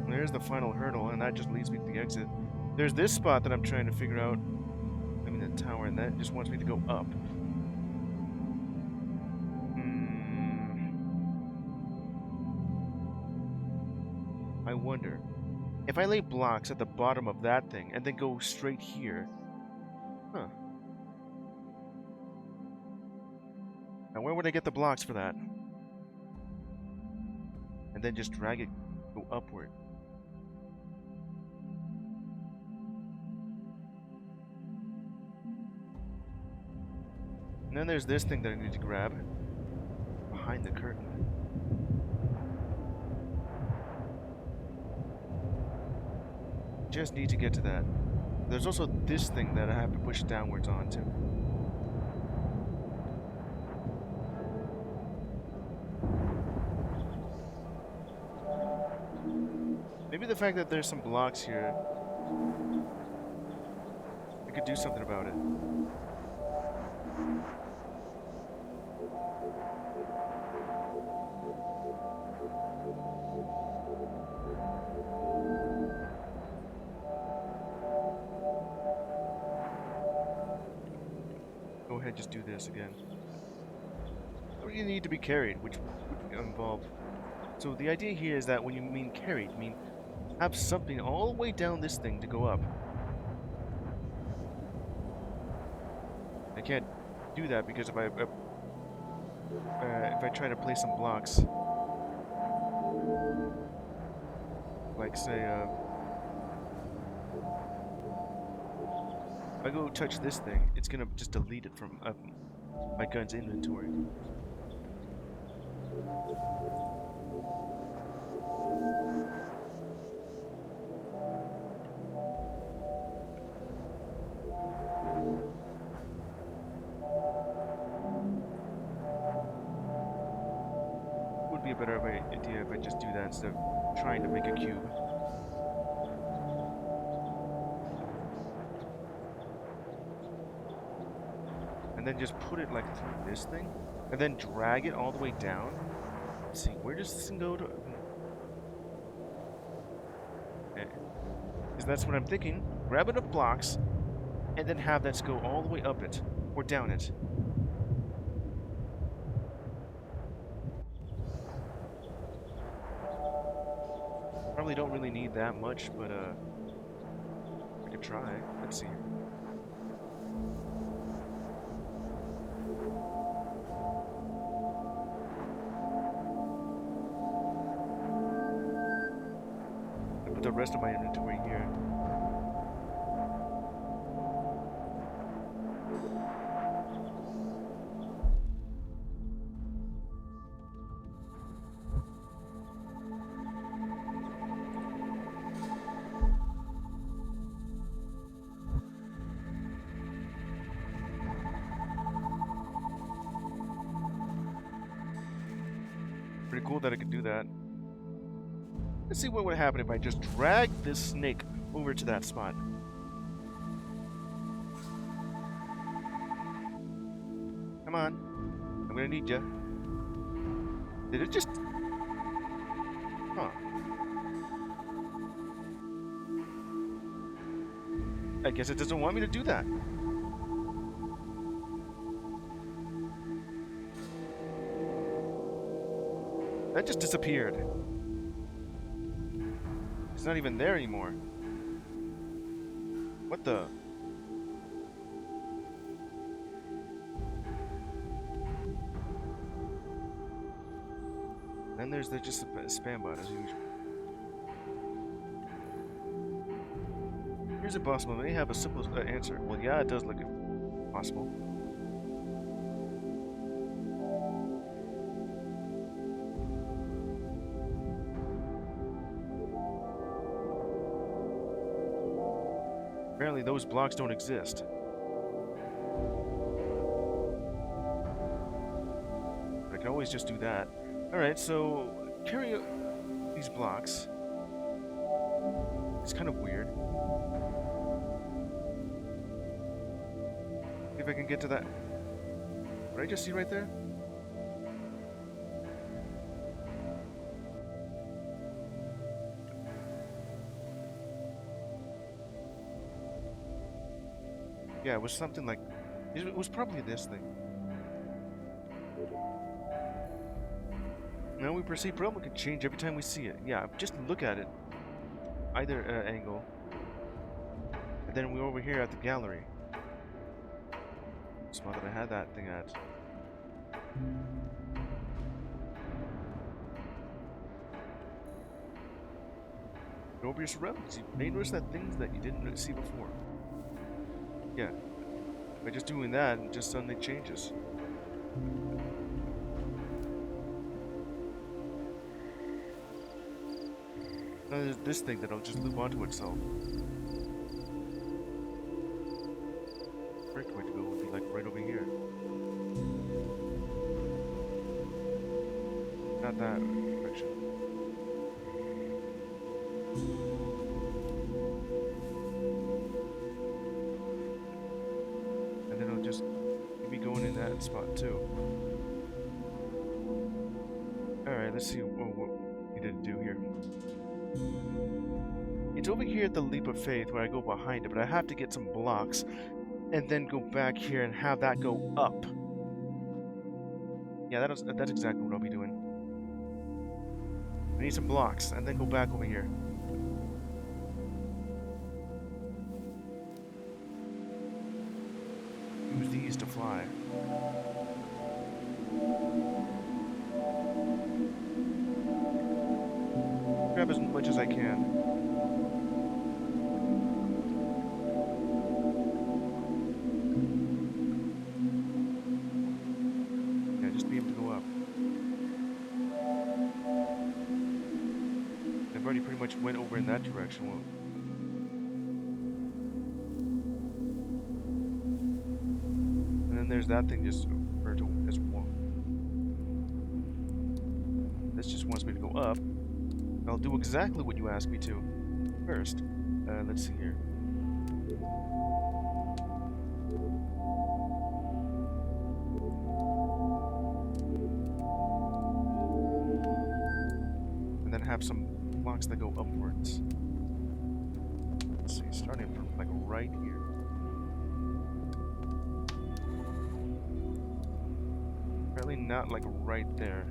S1: There's the final hurdle, and that just leads me to the exit. There's this spot that I'm trying to figure out. I mean, the tower, and that just wants me to go up. I wonder. If I lay blocks at the bottom of that thing, and then go straight here... Huh. Now where would I get the blocks for that? And then just drag it, go upward. And then there's this thing that I need to grab. Behind the curtain. Just need to get to that. There's also this thing that I have to push downwards onto. Maybe the fact that there's some blocks here, I could do something about it. Go ahead, just do this again. Or you need to be carried, which would involve... So the idea here is that when you mean carried, you mean have something all the way down this thing to go up. I can't do that because if I try to place some blocks, like say, if I go touch this thing, it's gonna just delete it from my gun's inventory. Would be a better idea if I just do that instead of trying to make a cube. And then just put it like through this thing, and then drag it all the way down. Let's see, where does this thing go to? Okay. Because that's what I'm thinking. Grab enough blocks, and then have that go all the way up it, or down it. Probably don't really need that much, but I could try. Let's see. I put the rest of my inventory here. Pretty cool that I could do that. Let's see what would happen if I just drag this snake over to that spot. Come on. I'm gonna need you. Did it just... Huh. I guess it doesn't want me to do that. That just disappeared. It's not even there anymore. What the? Then there's just a spam bot as usual. Here's a possible. May have a simple answer. Well, yeah, it does look possible. Apparently, those blocks don't exist. I can always just do that. Alright, so carry these blocks. It's kind of weird. See if I can get to that. What did I just see right there? Yeah, it was something like... It was probably this thing. Now we perceive problem can change every time we see it. Yeah, just look at it. Either angle. And then we're over here at the gallery. Spot that I had that thing at. Go over your surroundings. You may notice that things that you didn't see before. Yeah. By just doing that, it just suddenly changes. Now there's this thing that'll just loop onto itself. Correct way to go would be like right over here. Not that direction. And then it'll just be going in that spot too. Alright, let's see what we did do here. It's over here at the leap of faith where I go behind it, but I have to get some blocks and then go back here and have that go up. Yeah, that's exactly what I'll be doing. I need some blocks and then go back over here. Use these to fly. Grab as much as I can. Yeah, just be able to go up. I've already pretty much went over in that direction. Well, and then there's that thing just over to as well. This just wants me to go up. I'll do exactly what you asked me to. First, let's see here. And then have some blocks that go upwards. Let's see, starting from like right here. Apparently not like right there.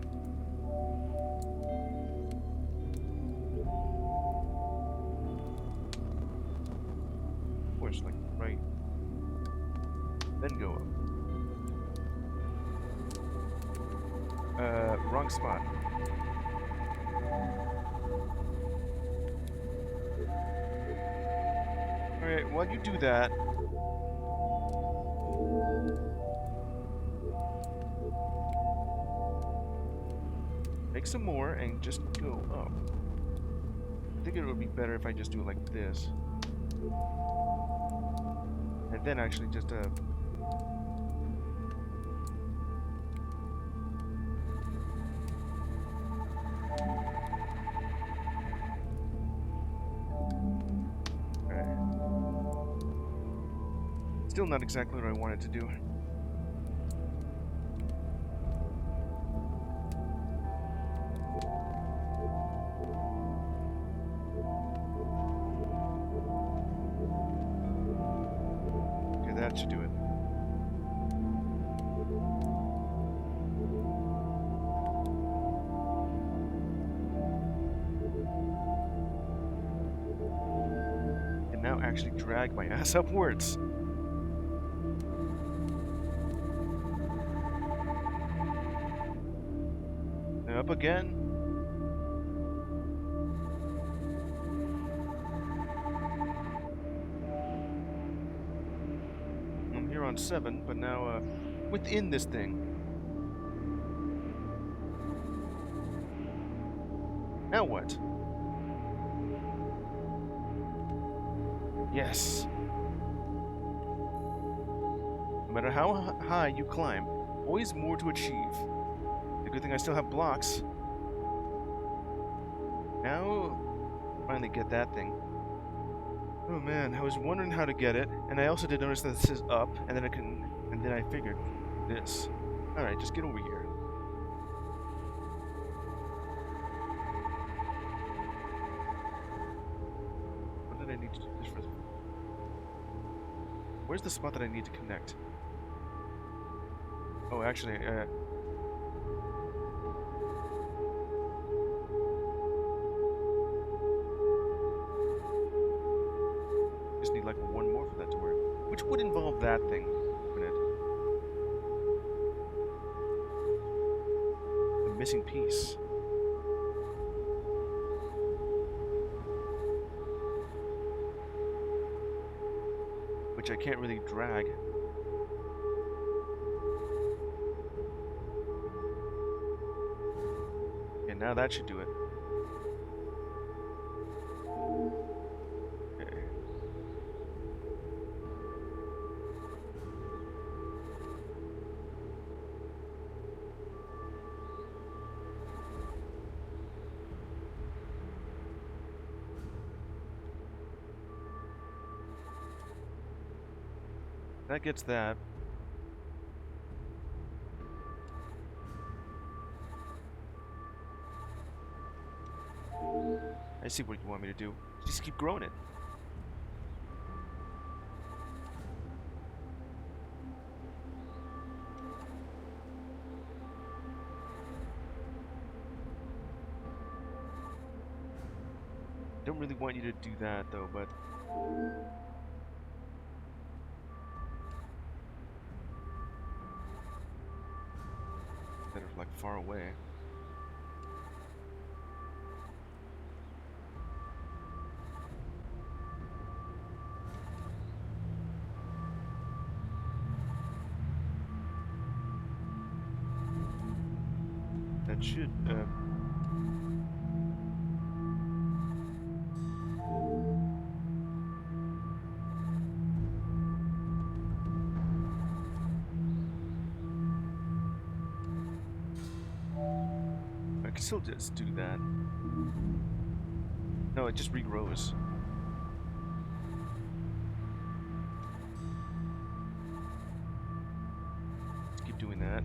S1: Like right, then go up. Wrong spot. Alright, while you do that, make some more and just go up. I think it would be better if I just do it like this. And then actually just still not exactly what I wanted to do. That should do it. actually drag my ass upwards. Up again. I'm here on 7, but now within this thing. Now what? Yes. No matter how high you climb, always more to achieve. The good thing I still have blocks. Now, finally get that thing. Oh man, I was wondering how to get it, and I also did notice that this is up, and then I figured this. All right, just get over here. What did I need to do this for? Where's the spot that I need to connect? Oh, actually, just need like one more for that to work, which would involve that thing, wouldn't it? The missing piece. Which I can't really drag. And now that should do it. Okay. That gets that. I see what you want me to do. Just keep growing it. Don't really want you to do that though, but that are like far away. That should I can still just do that. No, it just regrows. Let's keep doing that.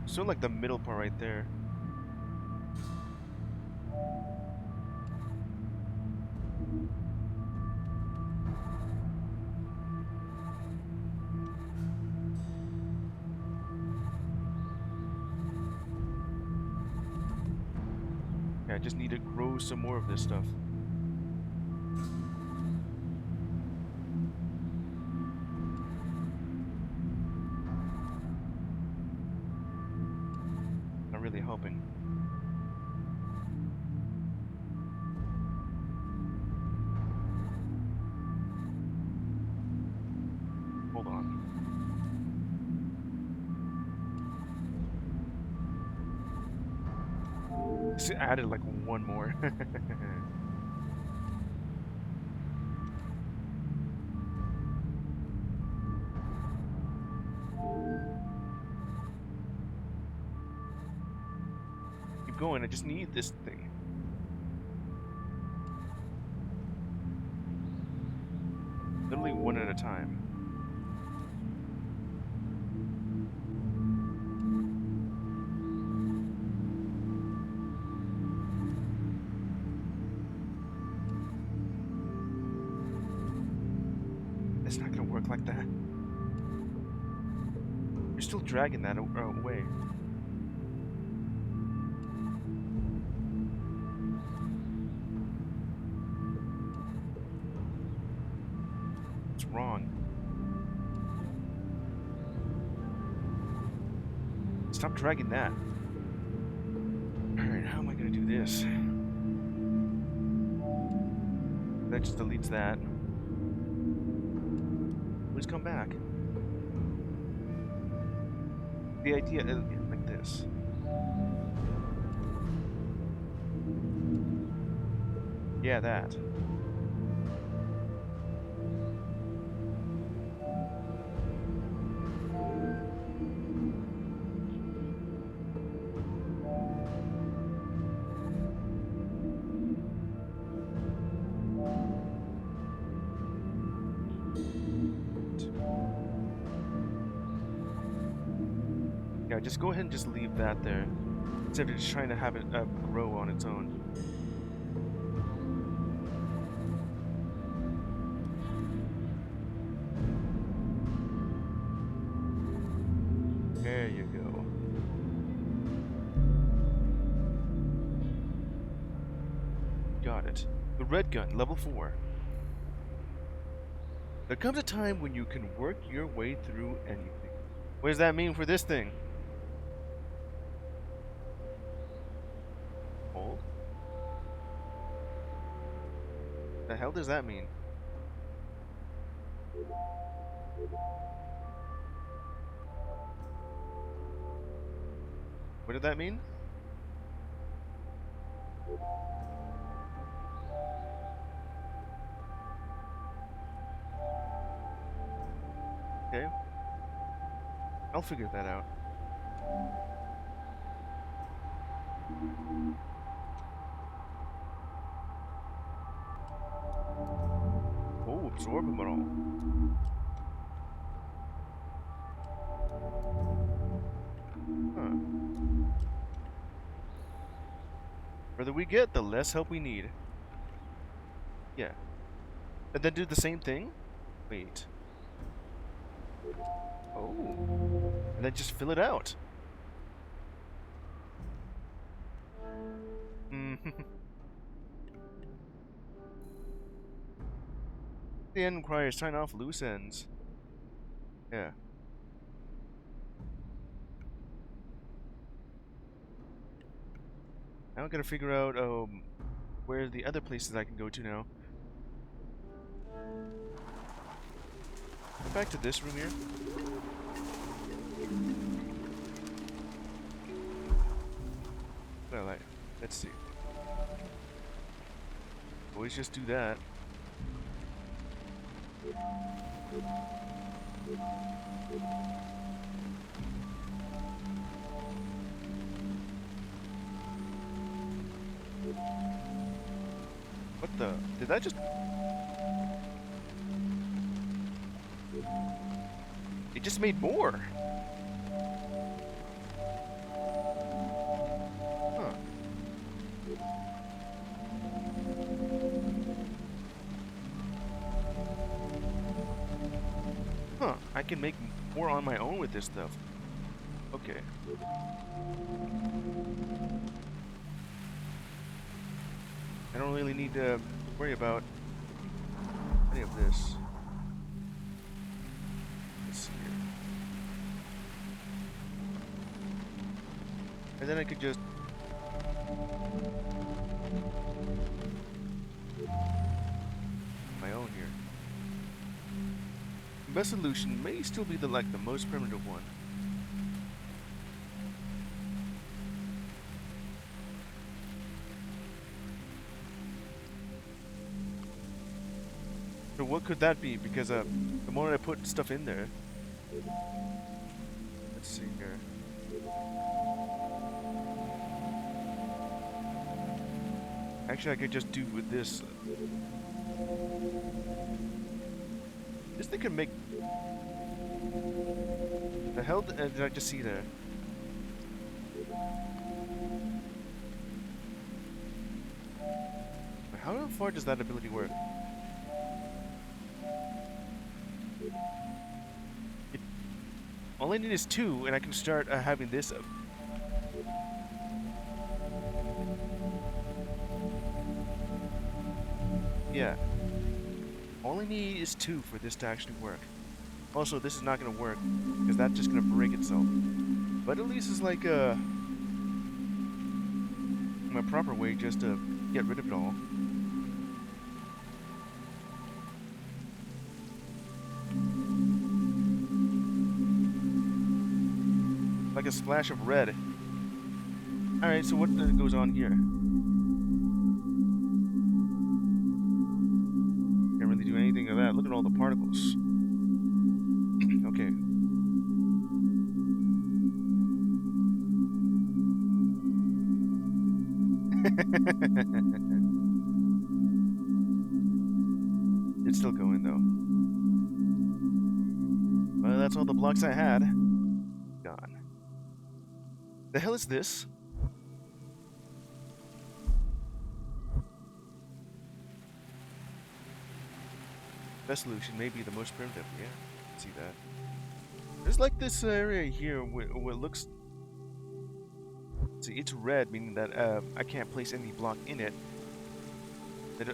S1: So like the middle part right there. Yeah, I just need to grow some more of this stuff. Not really helping. Hold on. Just added like one more. Keep going, I just need this thing. Literally one at a time. It's not gonna work like that. You're still dragging that away. It's wrong. Stop dragging that. Alright, how am I gonna do this? That just deletes that. Please come back. The idea is like this. Yeah, that. Yeah, just go ahead and just leave that there. Instead of just trying to have it grow on its own. There you go. Got it. The red gun, level 4. There comes a time when you can work your way through anything. What does that mean for this thing? Hold? The hell does that mean? What did that mean? Okay. I'll figure that out. Oh, absorb them all. Huh. The further we get, the less help we need. Yeah. And then do the same thing? Wait. Oh. And then just fill it out. The end requires tying off loose ends. Yeah. Now I gotta figure out where the other places I can go to now. Go back to this room here. Well, let's see. Always just do that. What the? Did that just... It just made more. Huh. Huh. I can make more on my own with this stuff. Okay. I don't really need to worry about any of this. Let's see here. And then I could just... my own here. The best solution may still be the most primitive one. So what could that be? Because the more I put stuff in there... Let's see here. Actually, I could just do with this. This thing can make... The hell did I just see there? How far does that ability work? All I need is 2, and I can start having this up. Yeah. All I need is 2 for this to actually work. Also, this is not going to work, because that's just going to break itself. But at least it's like a proper way just to get rid of it all. Like a splash of red. Alright, so what goes on here? Can't really do anything of that. Look at all the particles. Okay. It's still going though. Well, that's all the blocks I had. Gone. The hell is this? Best solution may be the most primitive. Yeah, see that. There's like this area here where it looks. See, it's red, meaning that I can't place any block in it.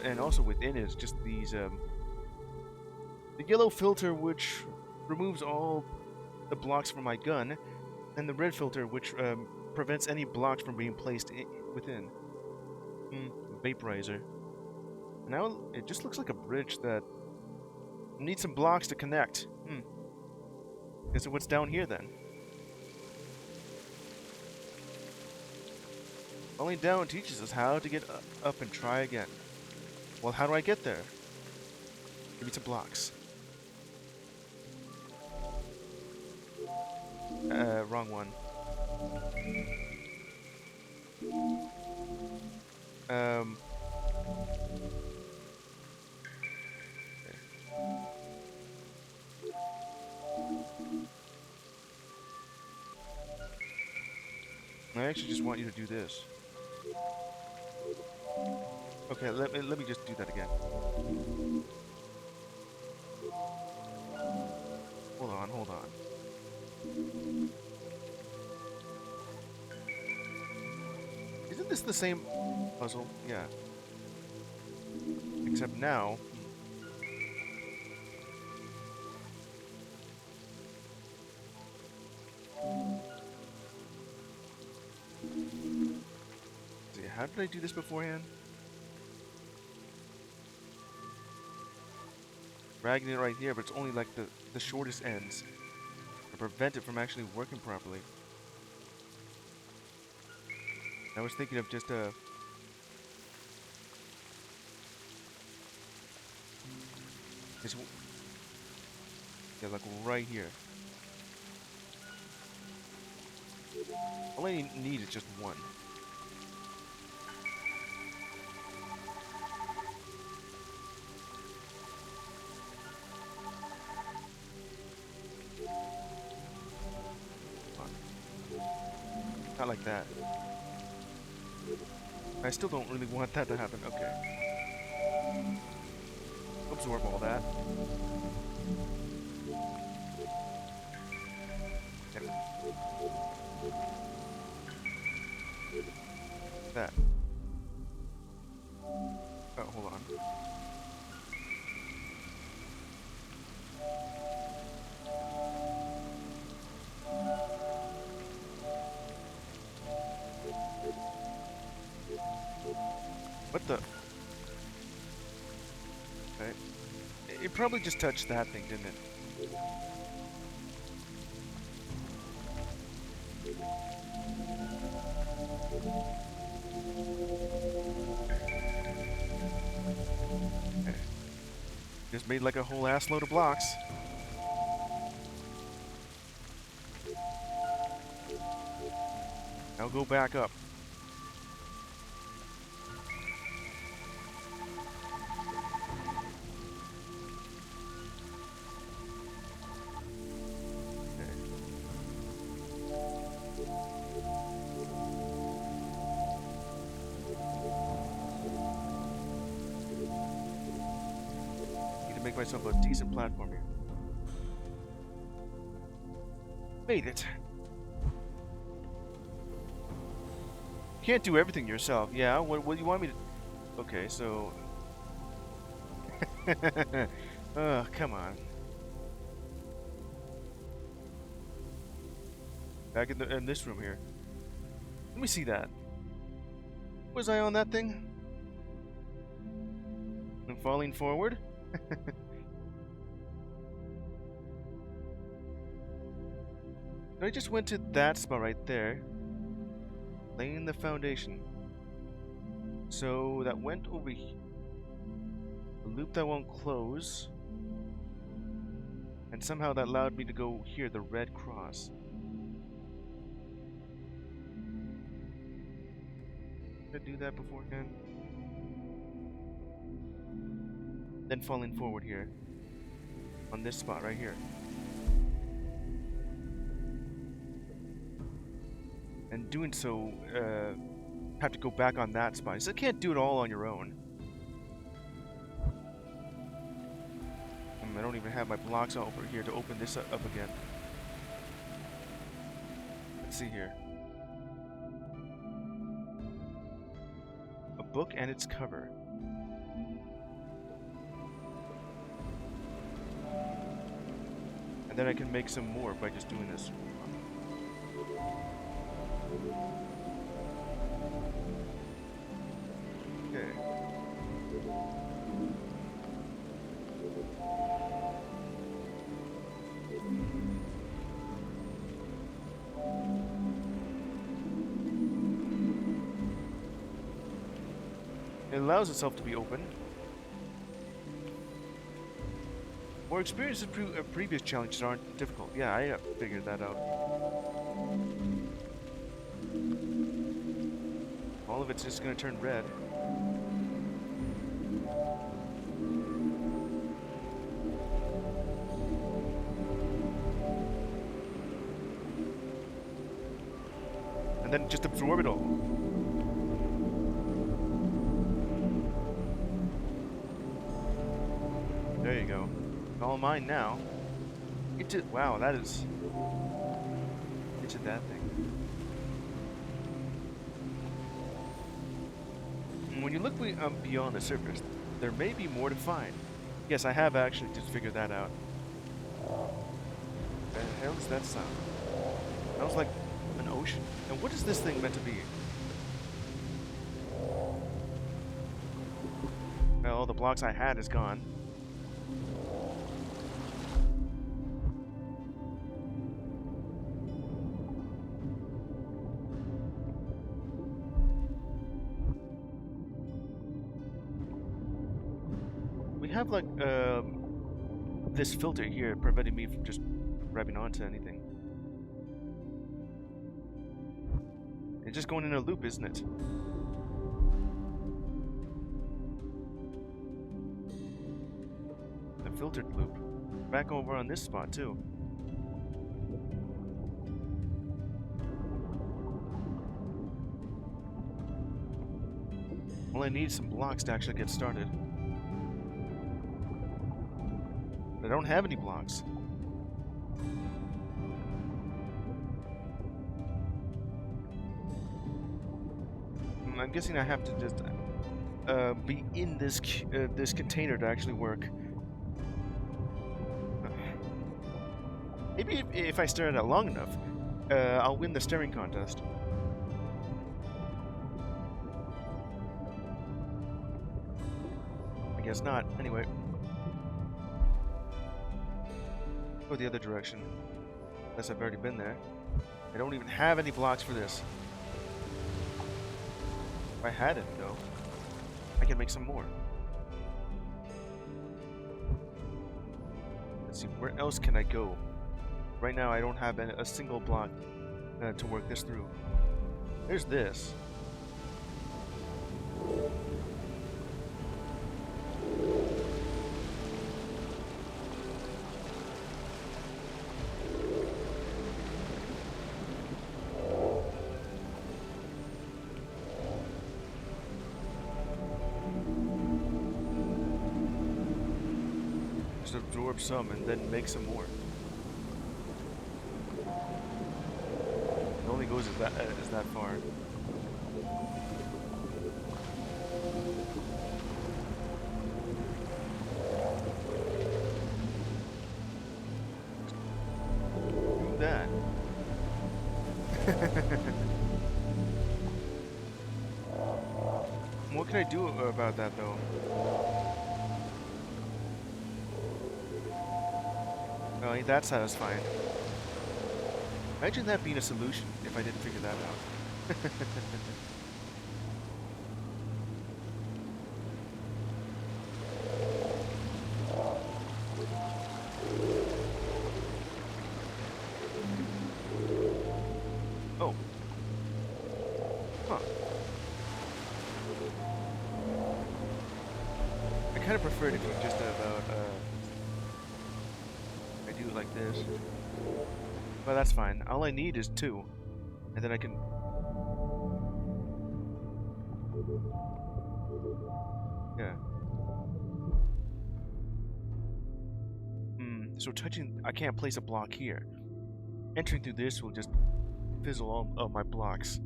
S1: And also within it, it's just these the yellow filter, which removes all the blocks from my gun, and the red filter, which prevents any blocks from being placed within. Vaporizer. Now it just looks like a bridge that needs some blocks to connect. Guess what's down here then? Falling down teaches us how to get up and try again. Well, how do I get there? Give me some blocks. Wrong one. I actually just want you to do this. Okay, let me just do that again. Hold on. Isn't this the same puzzle? Yeah. Except now. See, how did I do this beforehand? Dragging it right here, but it's only like the shortest ends to prevent it from actually working properly. I was thinking of just yeah, like right here. All I need is just one. Not like that. I still don't really want that to happen. Okay. Absorb all that. Yeah. That. Oh, hold on. What the? Okay. It probably just touched that thing, didn't it? Okay. Just made like a whole ass load of blocks. Now go back up. Make myself a decent platform here. Made it. Can't do everything yourself. Yeah, what do you want me to... Okay, so... Oh, come on. Back in this room here. Let me see that. Was I on that thing? I'm falling forward? I just went to that spot right there. Laying the foundation. So that went over here. A loop that won't close. And somehow that allowed me to go here, the red cross. Did I do that beforehand? Then falling forward here. On this spot right here. And doing so, have to go back on that spot. So you can't do it all on your own. I don't even have my blocks over here to open this up again. Let's see here. A book and its cover. And then I can make some more by just doing this. Okay. It allows itself to be open. More experience in previous challenges aren't difficult. Yeah, I figured that out. All of it's just going to turn red. And then just absorb it all. There you go. All mine now. Get to... Wow, that is... Get to that thing. When you look beyond the surface, there may be more to find. Yes, I have actually just figured that out. The hell does that sound? Sounds like an ocean. And what is this thing meant to be? Well, all the blocks I had is gone. Have like this filter here preventing me from just grabbing onto anything. It's just going in a loop, isn't it? A filtered loop. Back over on this spot too. Well, I need some blocks to actually get started. I don't have any blocks. I'm guessing I have to just be in this this container to actually work. Maybe if I stare at it long enough, I'll win the staring contest. I guess not. Anyway. Go the other direction. Unless I've already been there. I don't even have any blocks for this. If I had it, though, I can make some more. Let's see, where else can I go? Right now, I don't have a single block to work this through. There's this. Absorb some and then make some more. only goes as that far. Do that. What can I do about that, though? Oh, ain't that satisfying? Imagine that being a solution if I didn't figure that out. Oh. Huh. I kind of prefer it if you just I do it like this. But that's fine. All I need is 2. And then I can... Yeah. So touching... I can't place a block here. Entering through this will just fizzle all of my blocks.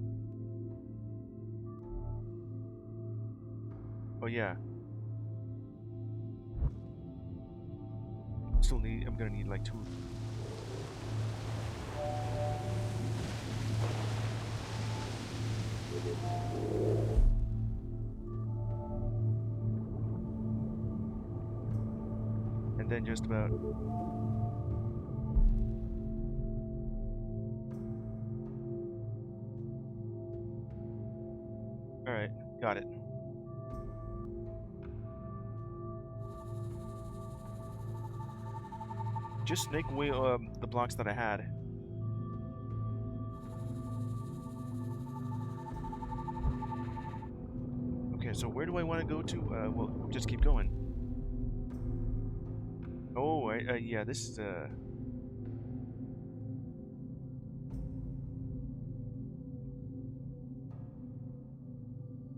S1: Oh yeah. I'm gonna need like 2. And then just about... Alright, got it. Just snake away the blocks that I had. Okay, so where do I want to go to? Well, just keep going. Oh, yeah, this is, How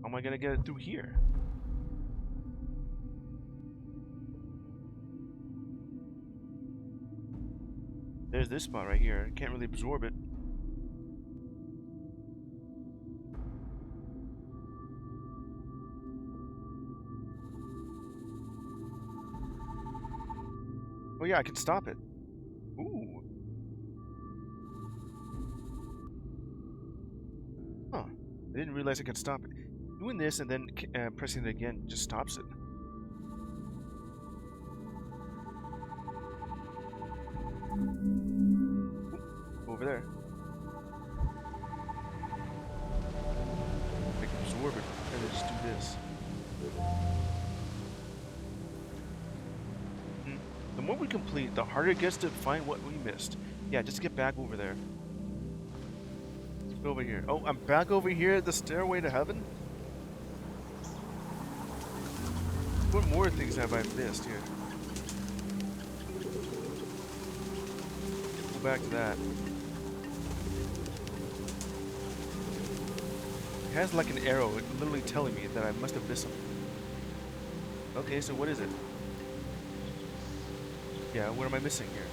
S1: am I gonna get it through here? There's this spot right here. I can't really absorb it. Oh yeah, I can stop it. Ooh. Huh. I didn't realize I could stop it. Doing this and then pressing it again just stops it. Ooh, over there. I can absorb it and then just do this. The more we complete, the harder it gets to find what we missed. Yeah, just get back over there. Let's go over here. Oh, I'm back over here at the stairway to heaven? What more things have I missed here? Go back to that. It has like an arrow, literally telling me that I must have missed something. Okay, so what is it? Yeah, what am I missing here?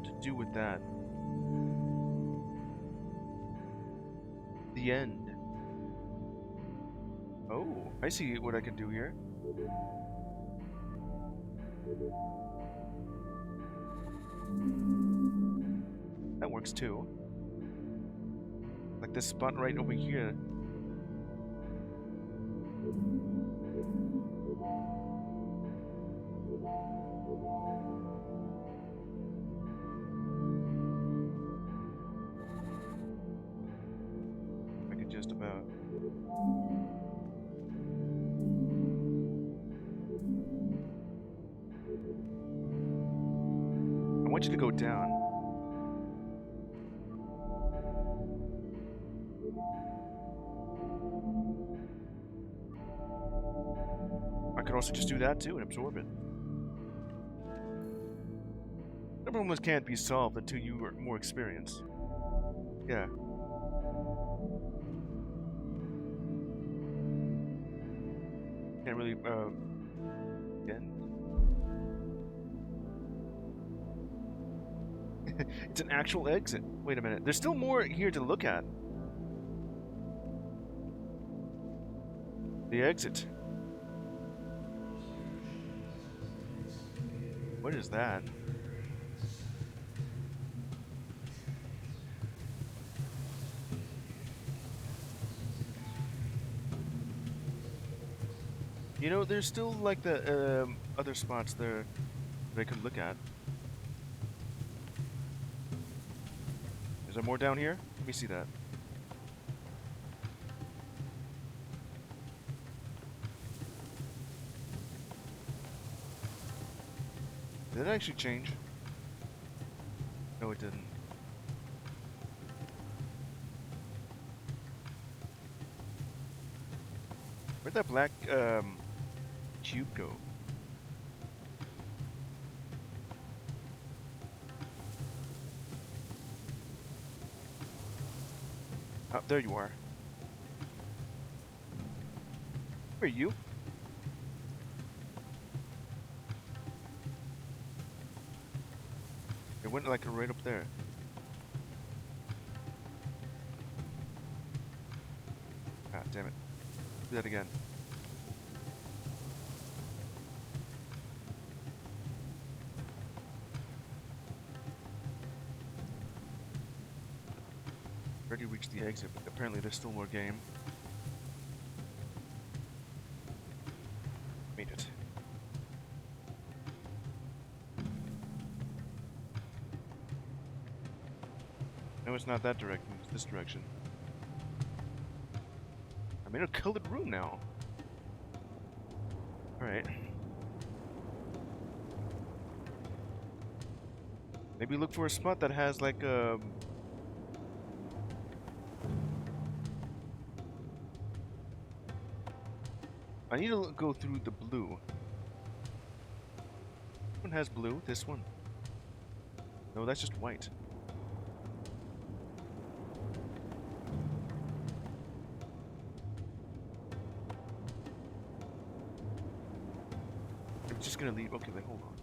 S1: To do with that? The end. Oh, I see what I can do here. That works too. Like this spot right over here. I can just about... I want you to go down. I could also just do that too and absorb it. The problems can't be solved until you are more experienced. Yeah. Can't really, again. It's an actual exit. Wait a minute. There's still more here to look at. The exit. What is that? You know, there's still like the other spots there that I could look at. Is there more down here? Let me see that. Did it actually change? No, it didn't. Where'd that black tube go? Oh, there you are. Where are you? It went like right up there. Ah, damn it. Do that again. Already reached the exit, but apparently there's still more game. Made it. No, it's not that direction, it's this direction. I'm in a colored room now. Alright. Maybe look for a spot that has like a... I need to go through the blue. This one has blue, this one. No, that's just white. I'm just gonna leave. Okay, wait, hold on.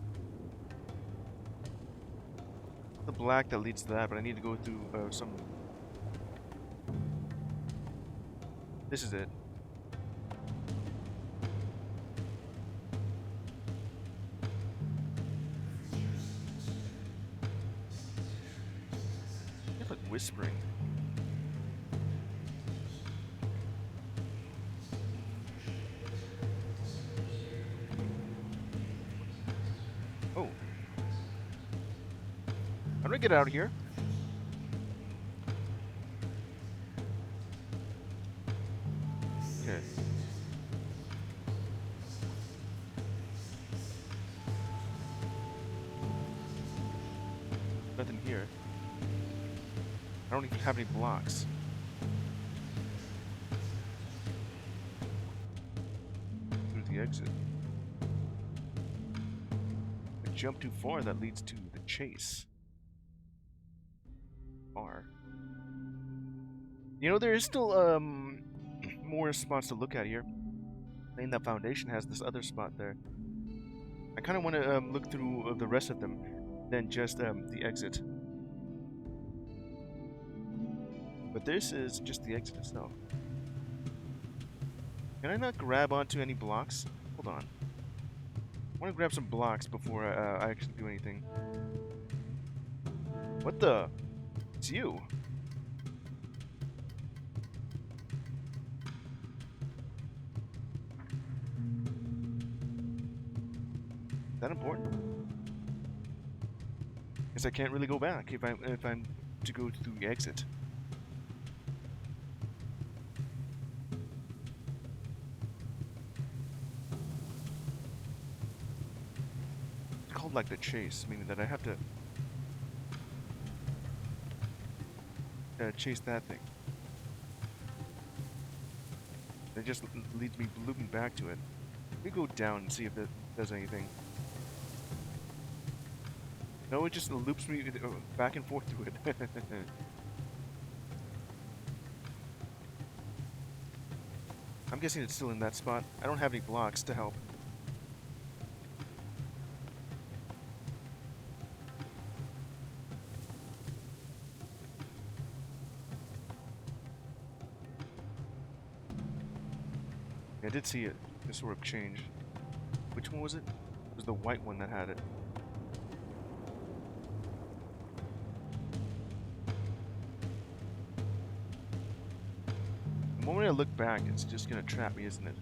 S1: The black that leads to that, but I need to go through some... This is it. It's like whispering. Oh. How do I get out of here? Okay. Nothing here. I don't even have any blocks. Through the exit. I jump too far, that leads to the chase. Far. You know, there is still more spots to look at here. I think that foundation has this other spot there. I kind of want to look through the rest of them than just the exit. But this is just the exit itself. Can I not grab onto any blocks? Hold on. I want to grab some blocks before I actually do anything. What the? It's you. Is that important? Guess I can't really go back if I'm to go through the exit. It's called like the chase, meaning that I have to chase that thing. It just leads me looping back to it. Let me go down and see if it does anything. No, it just loops me back and forth to it. I'm guessing it's still in that spot. I don't have any blocks to help. I did see it sort of change. Which one was it? It was the white one that had it. The moment I look back, it's just gonna trap me, isn't it?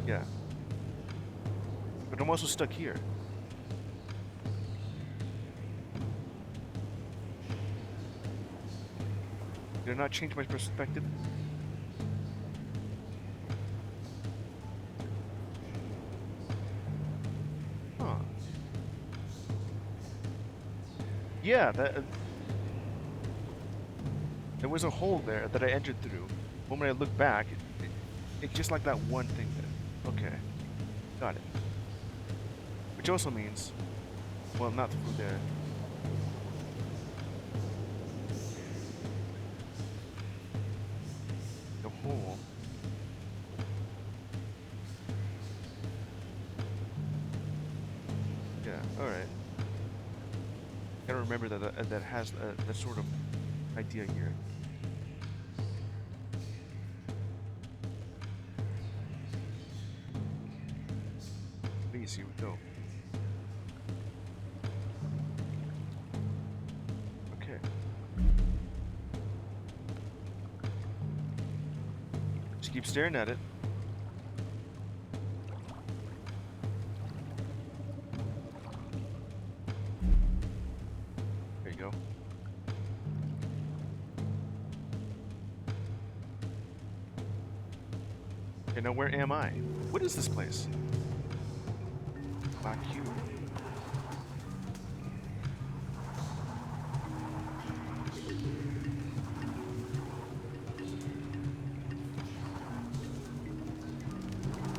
S1: Yeah. But I'm also stuck here. Did I not change my perspective? Huh. Yeah, there was a hole there that I entered through. The moment I look back, it's just like that one thing there. Okay. Got it. Which also means, well, not through there. The hole. Yeah, alright. Gotta remember that has that sort of idea here. Please, here we go. Okay. Just keep staring at it. There you go. Okay, now where am I? What is this place? Black cube.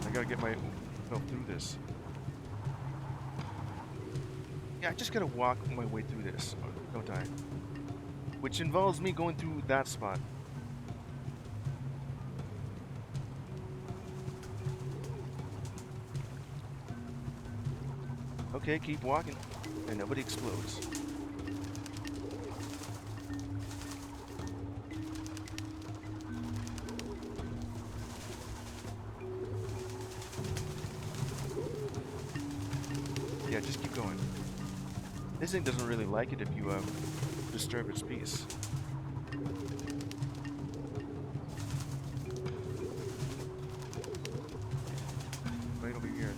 S1: I gotta get myself through this. Yeah, I just gotta walk my way through this, don't I? Which involves me going through that spot. Okay, keep walking. And nobody explodes. Yeah, just keep going. This thing doesn't really like it if you disturb its peace. Right over here.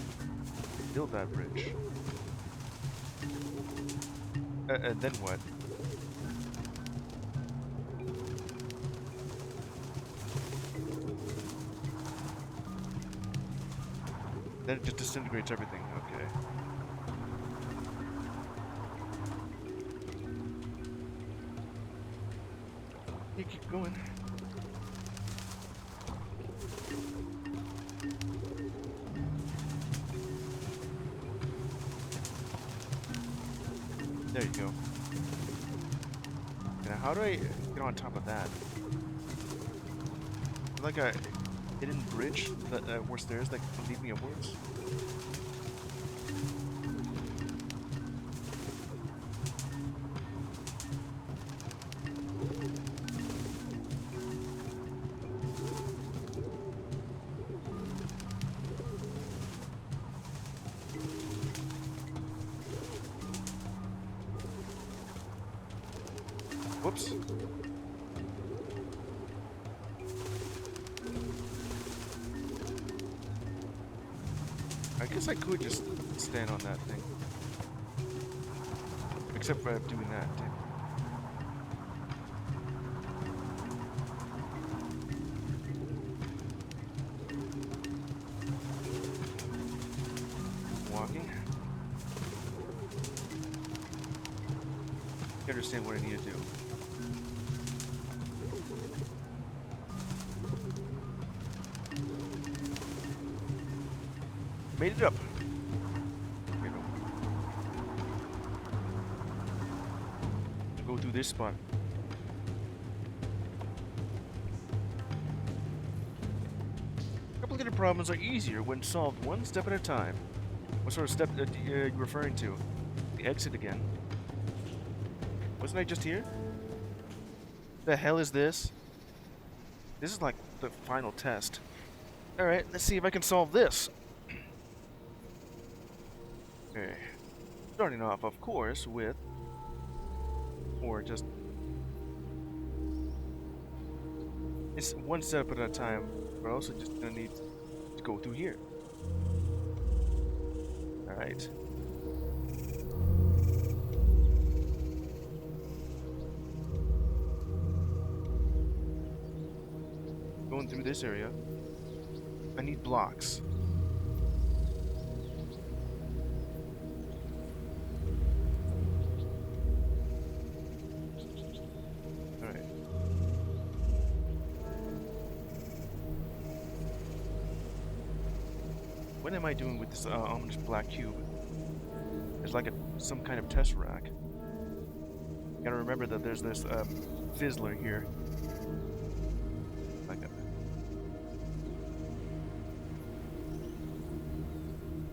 S1: Build that bridge. And then what? Then it just disintegrates everything. Okay. You keep going. There you go. Now, how do I get on top of that? Like a hidden bridge that where stairs that can lead me upwards? Whoops. I guess I could just stand on that thing. Except for doing that. Damn. Walking. I understand what I need to do. Made it up. Here we go. Go through this spot. problems are easier when solved one step at a time. What sort of step are you referring to? The exit again. Wasn't I just here? The hell is this? This is like the final test. Alright, let's see if I can solve this. Okay. Starting off, of course, with... Or just... It's one step at a time. We're also just gonna need to go through here. Alright. Going through this area. I need blocks. Alright. What am I doing with this ominous black cube? It's like some kind of test rack. Gotta remember that there's this fizzler here. Like a...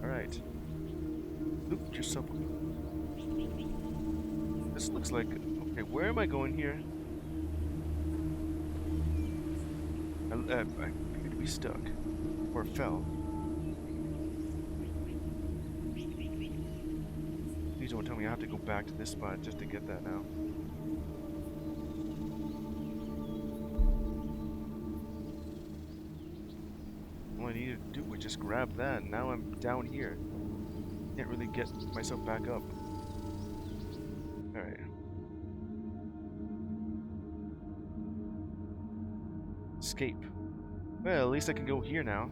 S1: Alright. Loop yourself. This looks like... Okay, where am I going here? I appear to be stuck. Or fell. Please don't tell me I have to go back to this spot just to get that now. All I needed to do was just grab that, and now I'm down here. Can't really get myself back up. Alright. Escape. Well, at least I can go here now.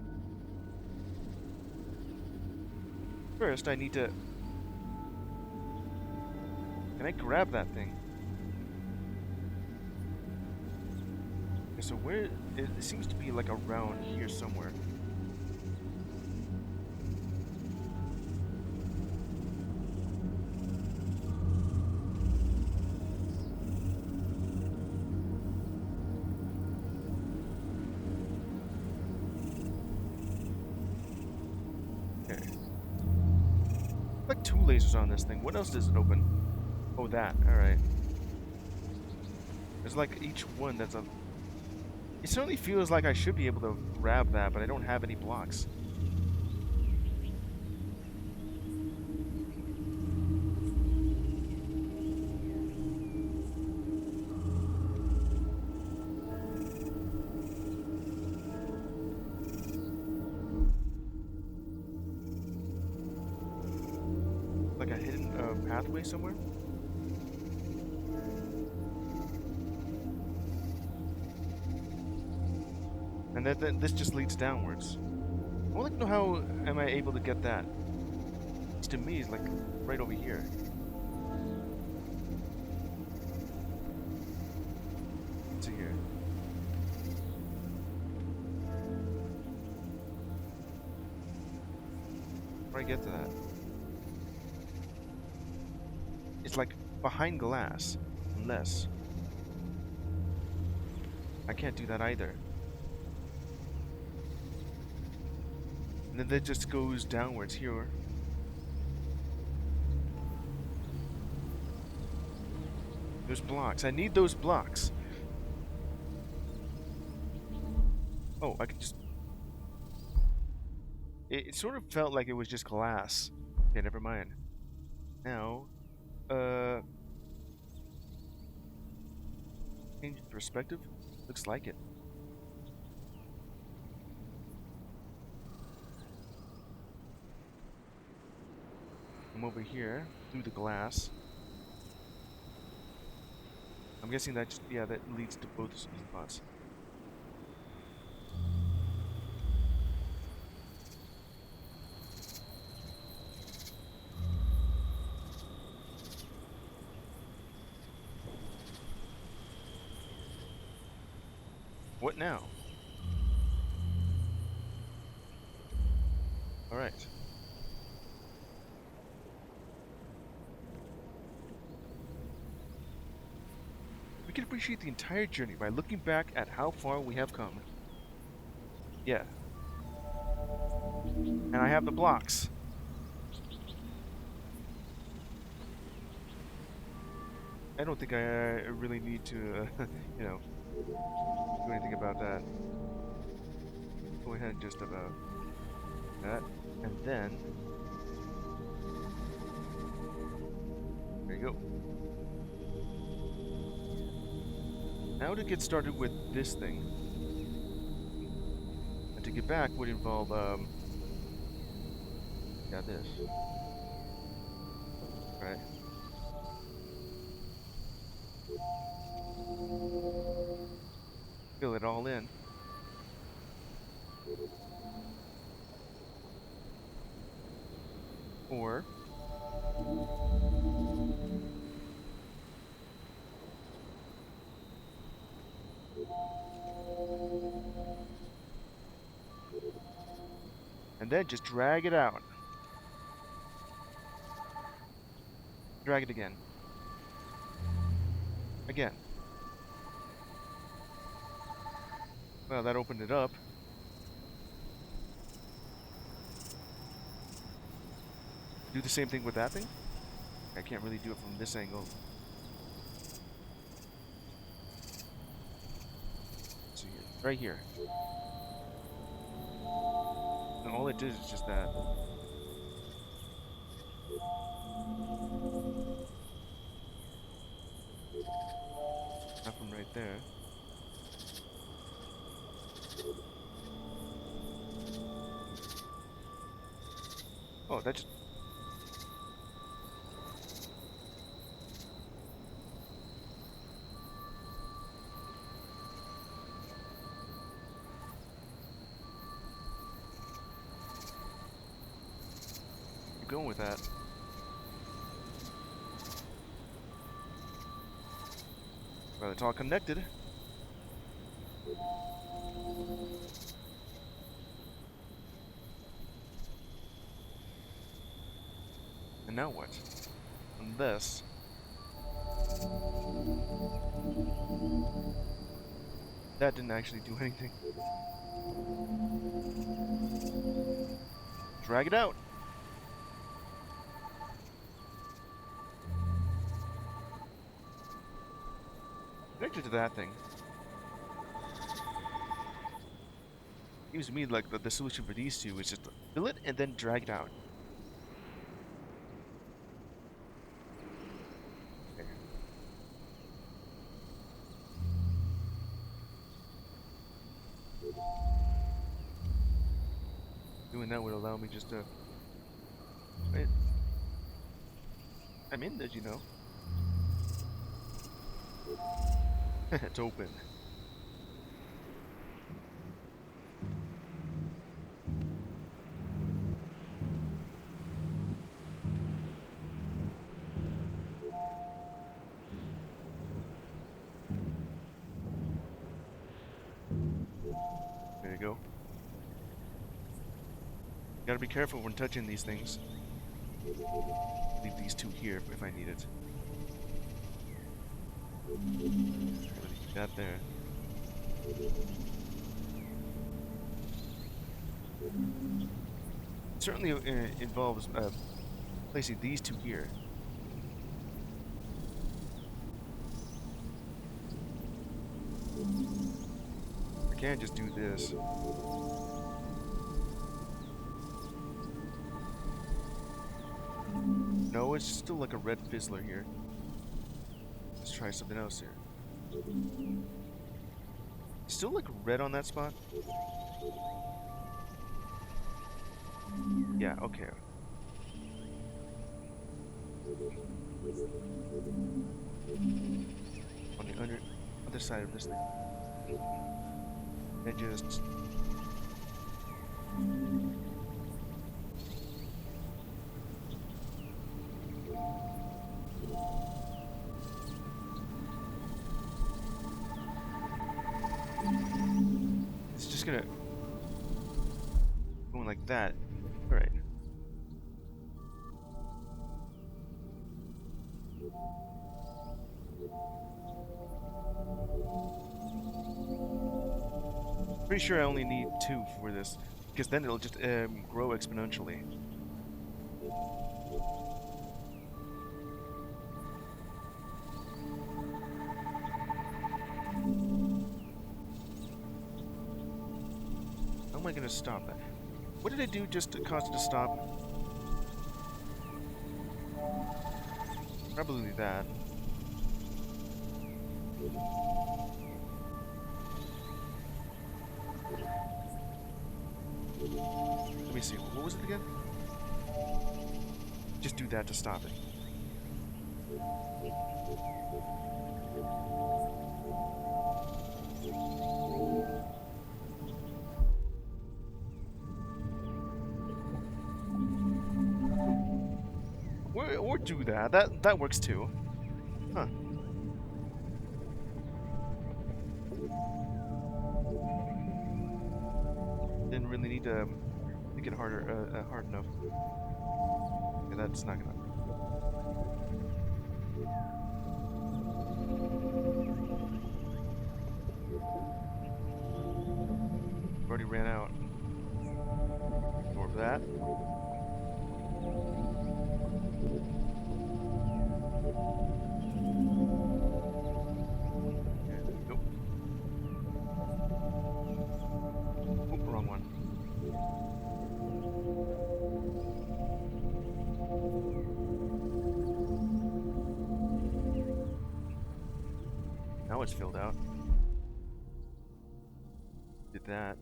S1: First, I need to... Can I grab that thing? Okay, so where... It seems to be like around here somewhere. Okay. Like 2 lasers on this thing. What else does it open? Oh, that. Alright. There's like each one that's a... It certainly feels like I should be able to grab that, but I don't have any blocks. Like a hidden pathway somewhere? And then this just leads downwards. I want to know how am I able to get that? It's to me, it's like right over here. What's here? Where do I get to that? It's like behind glass, unless I can't do that either. And then that just goes downwards here. There's blocks. I need those blocks. Oh, I can just... It sort of felt like it was just glass. Okay, never mind. Now, change perspective? Looks like it. I'm over here, through the glass. I'm guessing that just, yeah, that leads to both spots. What now? All right. We can appreciate the entire journey by looking back at how far we have come. Yeah. And I have the blocks. I don't think I really need to, you know, do anything about that. Go ahead and just about that. And then, there you go. Now to get started with this thing. And to get back would involve, yeah, this. Right. Fill it all in. Or and then just drag it out. Drag it again. Again. Well, that opened it up. Do the same thing with that thing? I can't really do it from this angle. Let's see here. Right here. And all it did is just that. Not from right there. Oh, that just... Keep going with that. Well, it's all connected. And now what? On this. That didn't actually do anything. Drag it out. Connected to that thing. Seems to me like the solution for these two is just fill it and then drag it out. Okay. Doing that would allow me just to... Wait. I'm in there, you know. It's open. There you go. Gotta be careful when touching these things. Leave these two here if I need it. Keep that there. Certainly involves placing these two here. I can't just do this. No, it's still like a red fizzler here. Let's try something else here. Still like red on that spot? Yeah, okay. On the other side of this thing. And just... It's just gonna... Going like that. Alright. Pretty sure I only need 2 for this. because then it'll just grow exponentially. How am I gonna stop that? What did I do just to cause it to stop? Probably that. Let me see. What was it again? Just do that to stop it. Or do that. That works too. Huh. Didn't really need to make it harder, hard enough. Yeah, that's not gonna. Already ran out. More of that. Nope. Oop, wrong one. Now it's filled out. Did that.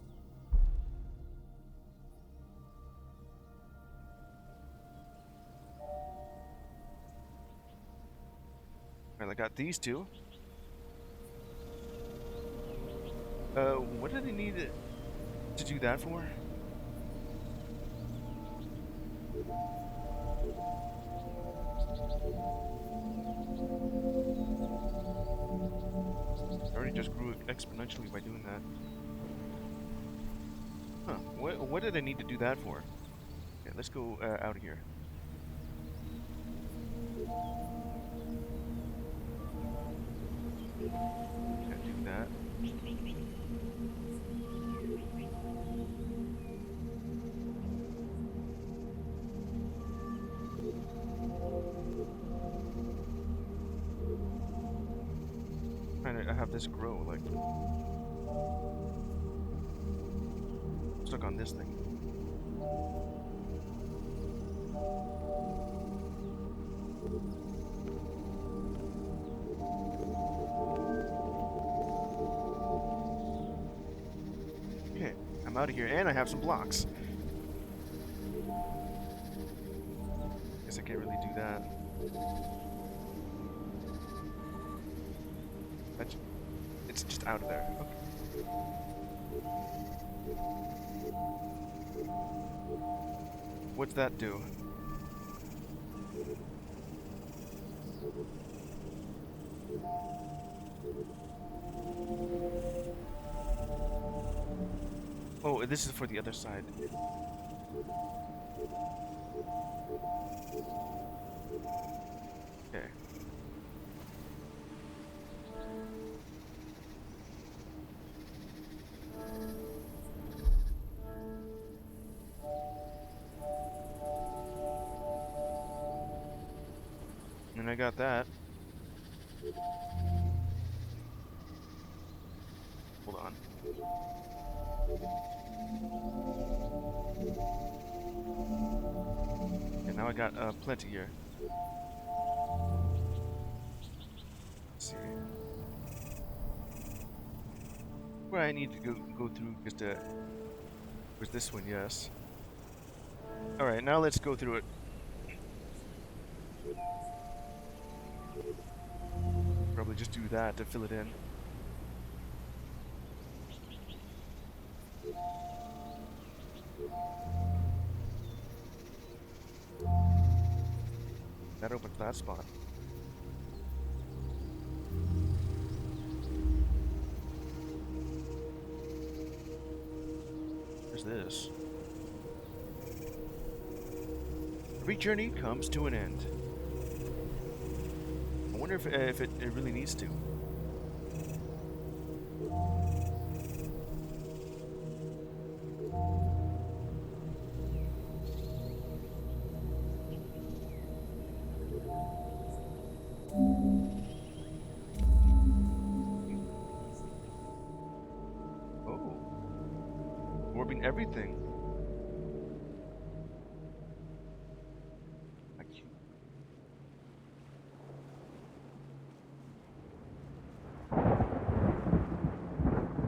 S1: Alright, I got these two. What do they need to do that for? I already just grew exponentially by doing that. Huh, what did I need to do that for? Okay, let's go out of here. Can't do that. Trying to have this grow, like stuck on this thing. Okay, I'm out of here, and I have some blocks. Guess I can't really do that. It's just out of there. Okay. What's that do? Oh, this is for the other side. Okay. And I got that. Hold on. And now I got plenty here. Let's see. Where I need to go through just was this one, yes. Alright, now let's go through it. Probably just do that to fill it in. That opens that spot. Where's this? Every journey comes to an end. I wonder if it really needs to. everything.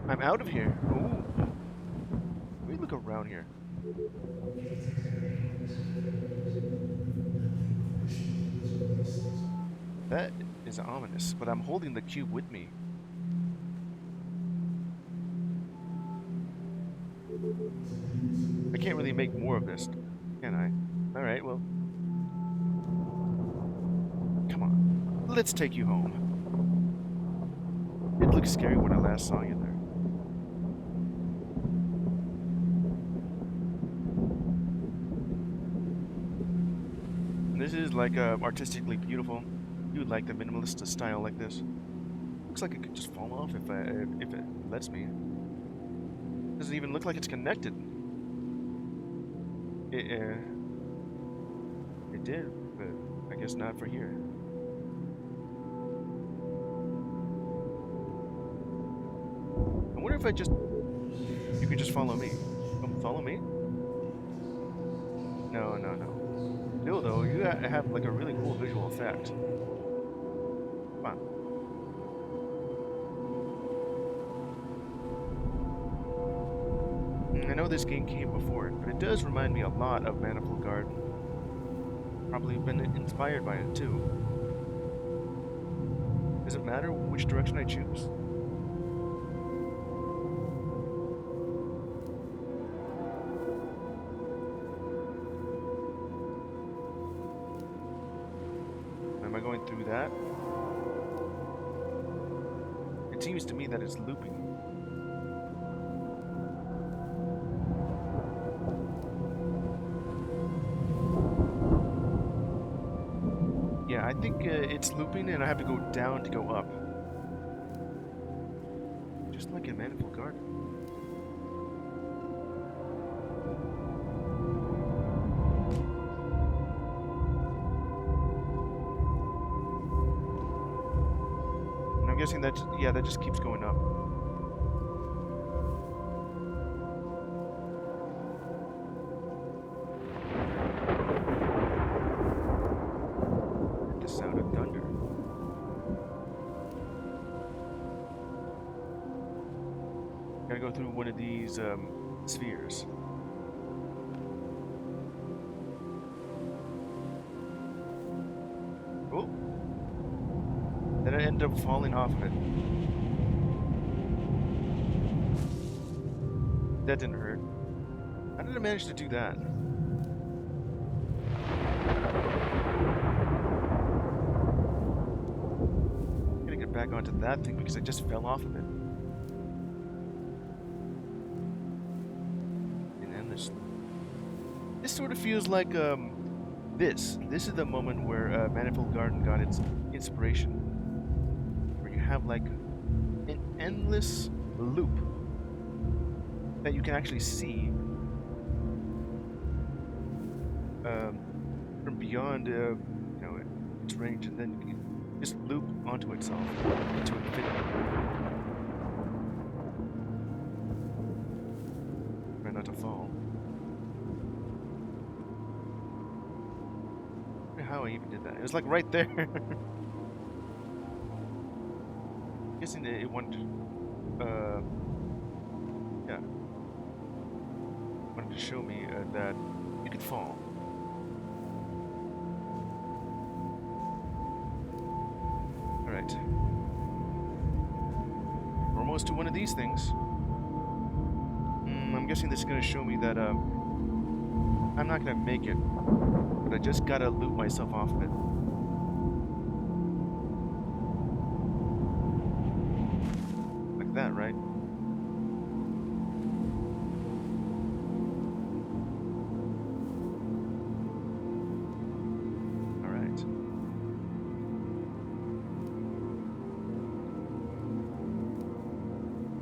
S1: I'm out of here. Ooh. Let me look around here. That is ominous, but I'm holding the cube with me. I can't really make more of this, can I? Alright, well. Come on. Let's take you home. It looked scary when I last saw you there. And this is like artistically beautiful. You would like the minimalist style like this. Looks like it could just fall off if it lets me. Doesn't even look like it's connected. It did, but I guess not for here. I wonder if you could just follow me. Oh, follow me? No. No, though, you have like a really cool visual effect. Wow. I know this game came before it, but it does remind me a lot of Manifold Garden. Probably been inspired by it too. Does it matter which direction I choose? Am I going through that? It seems to me that it's looping. Yeah, I think it's looping and I have to go down to go up. Just like in Manifold Garden. And I'm guessing that, yeah, that just keeps going up. The sound of thunder. Gotta go through one of these spheres. Oh! Then I end up falling off of it. That didn't hurt. How did I manage to do that? I'm gonna get back onto that thing because I just fell off of it. This sort of feels like this. This is the moment where Manifold Garden got its inspiration, where you have like an endless loop that you can actually see from beyond, its range, and then you can just loop onto itself into infinity. Try not to fall. How I even did that. It was like right there. Guessing it wanted yeah. Wanted to show me that you could fall. Alright. We're almost to one of these things. I'm guessing this is going to show me that I'm not going to make it. But I just gotta loop myself off of it. Like that, right? Alright.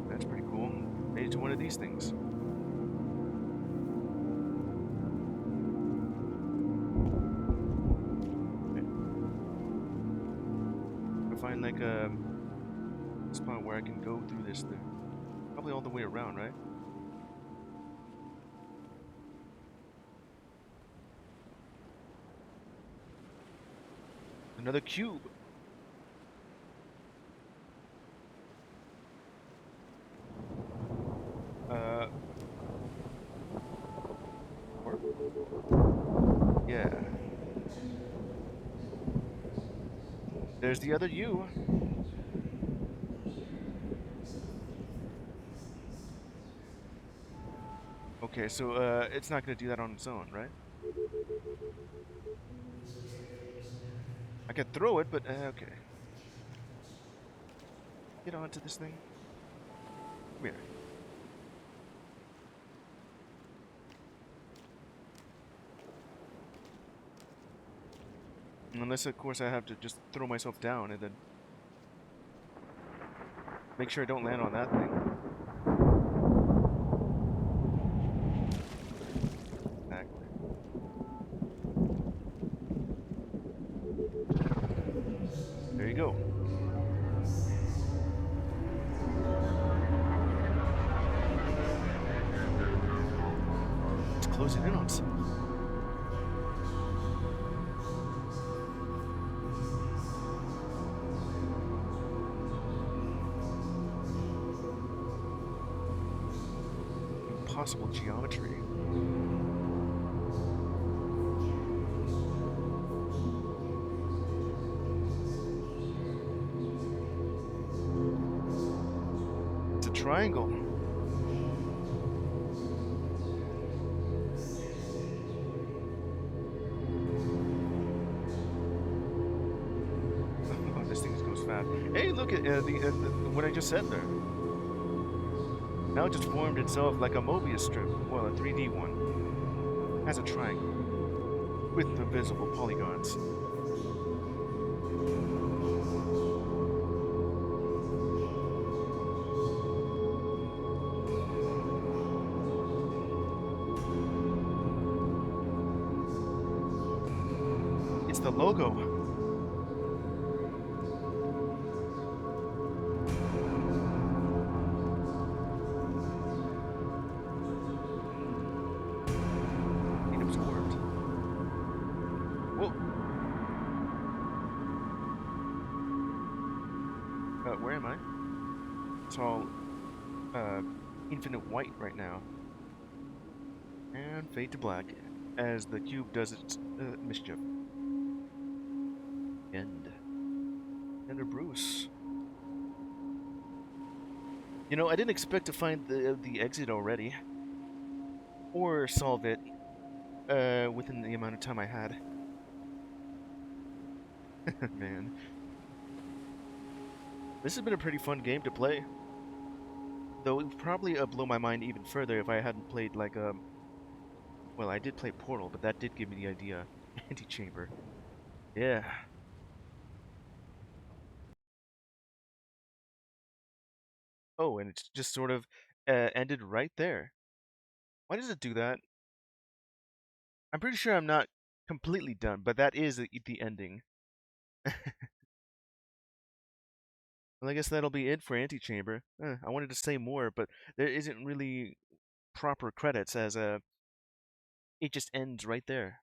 S1: That's pretty cool. Made it to one of these things. Find like a spot where I can go through this thing. Probably all the way around, right? Another cube. Uh, or yeah. There's the other U. Okay, so it's not gonna do that on its own, right? I could throw it, but okay. Get onto this thing. Come here. Unless, of course, I have to just throw myself down and then make sure I don't land on that thing. Exactly. There you go. It's closing in on us. Impossible geometry. It's a triangle. Oh, this thing goes fast. Hey, look at what I just said there. Now it just formed itself like a Mobius strip. Well, a 3D one. As a triangle. With the visible polygons. It's the logo. It absorbed. Whoa. Where am I? It's all infinite white right now. And fade to black as the cube does its mischief. End. End of Bruce. You know, I didn't expect to find the exit already. Or solve it within the amount of time I had. Man. This has been a pretty fun game to play. Though it would probably blow my mind even further if I hadn't played like well, I did play Portal, but that did give me the idea. Antichamber. Yeah. Oh, and it's just sort of ended right there. Why does it do that? I'm pretty sure I'm not completely done, but that is the ending. Well, I guess that'll be it for Antichamber. I wanted to say more, but there isn't really proper credits as it just ends right there.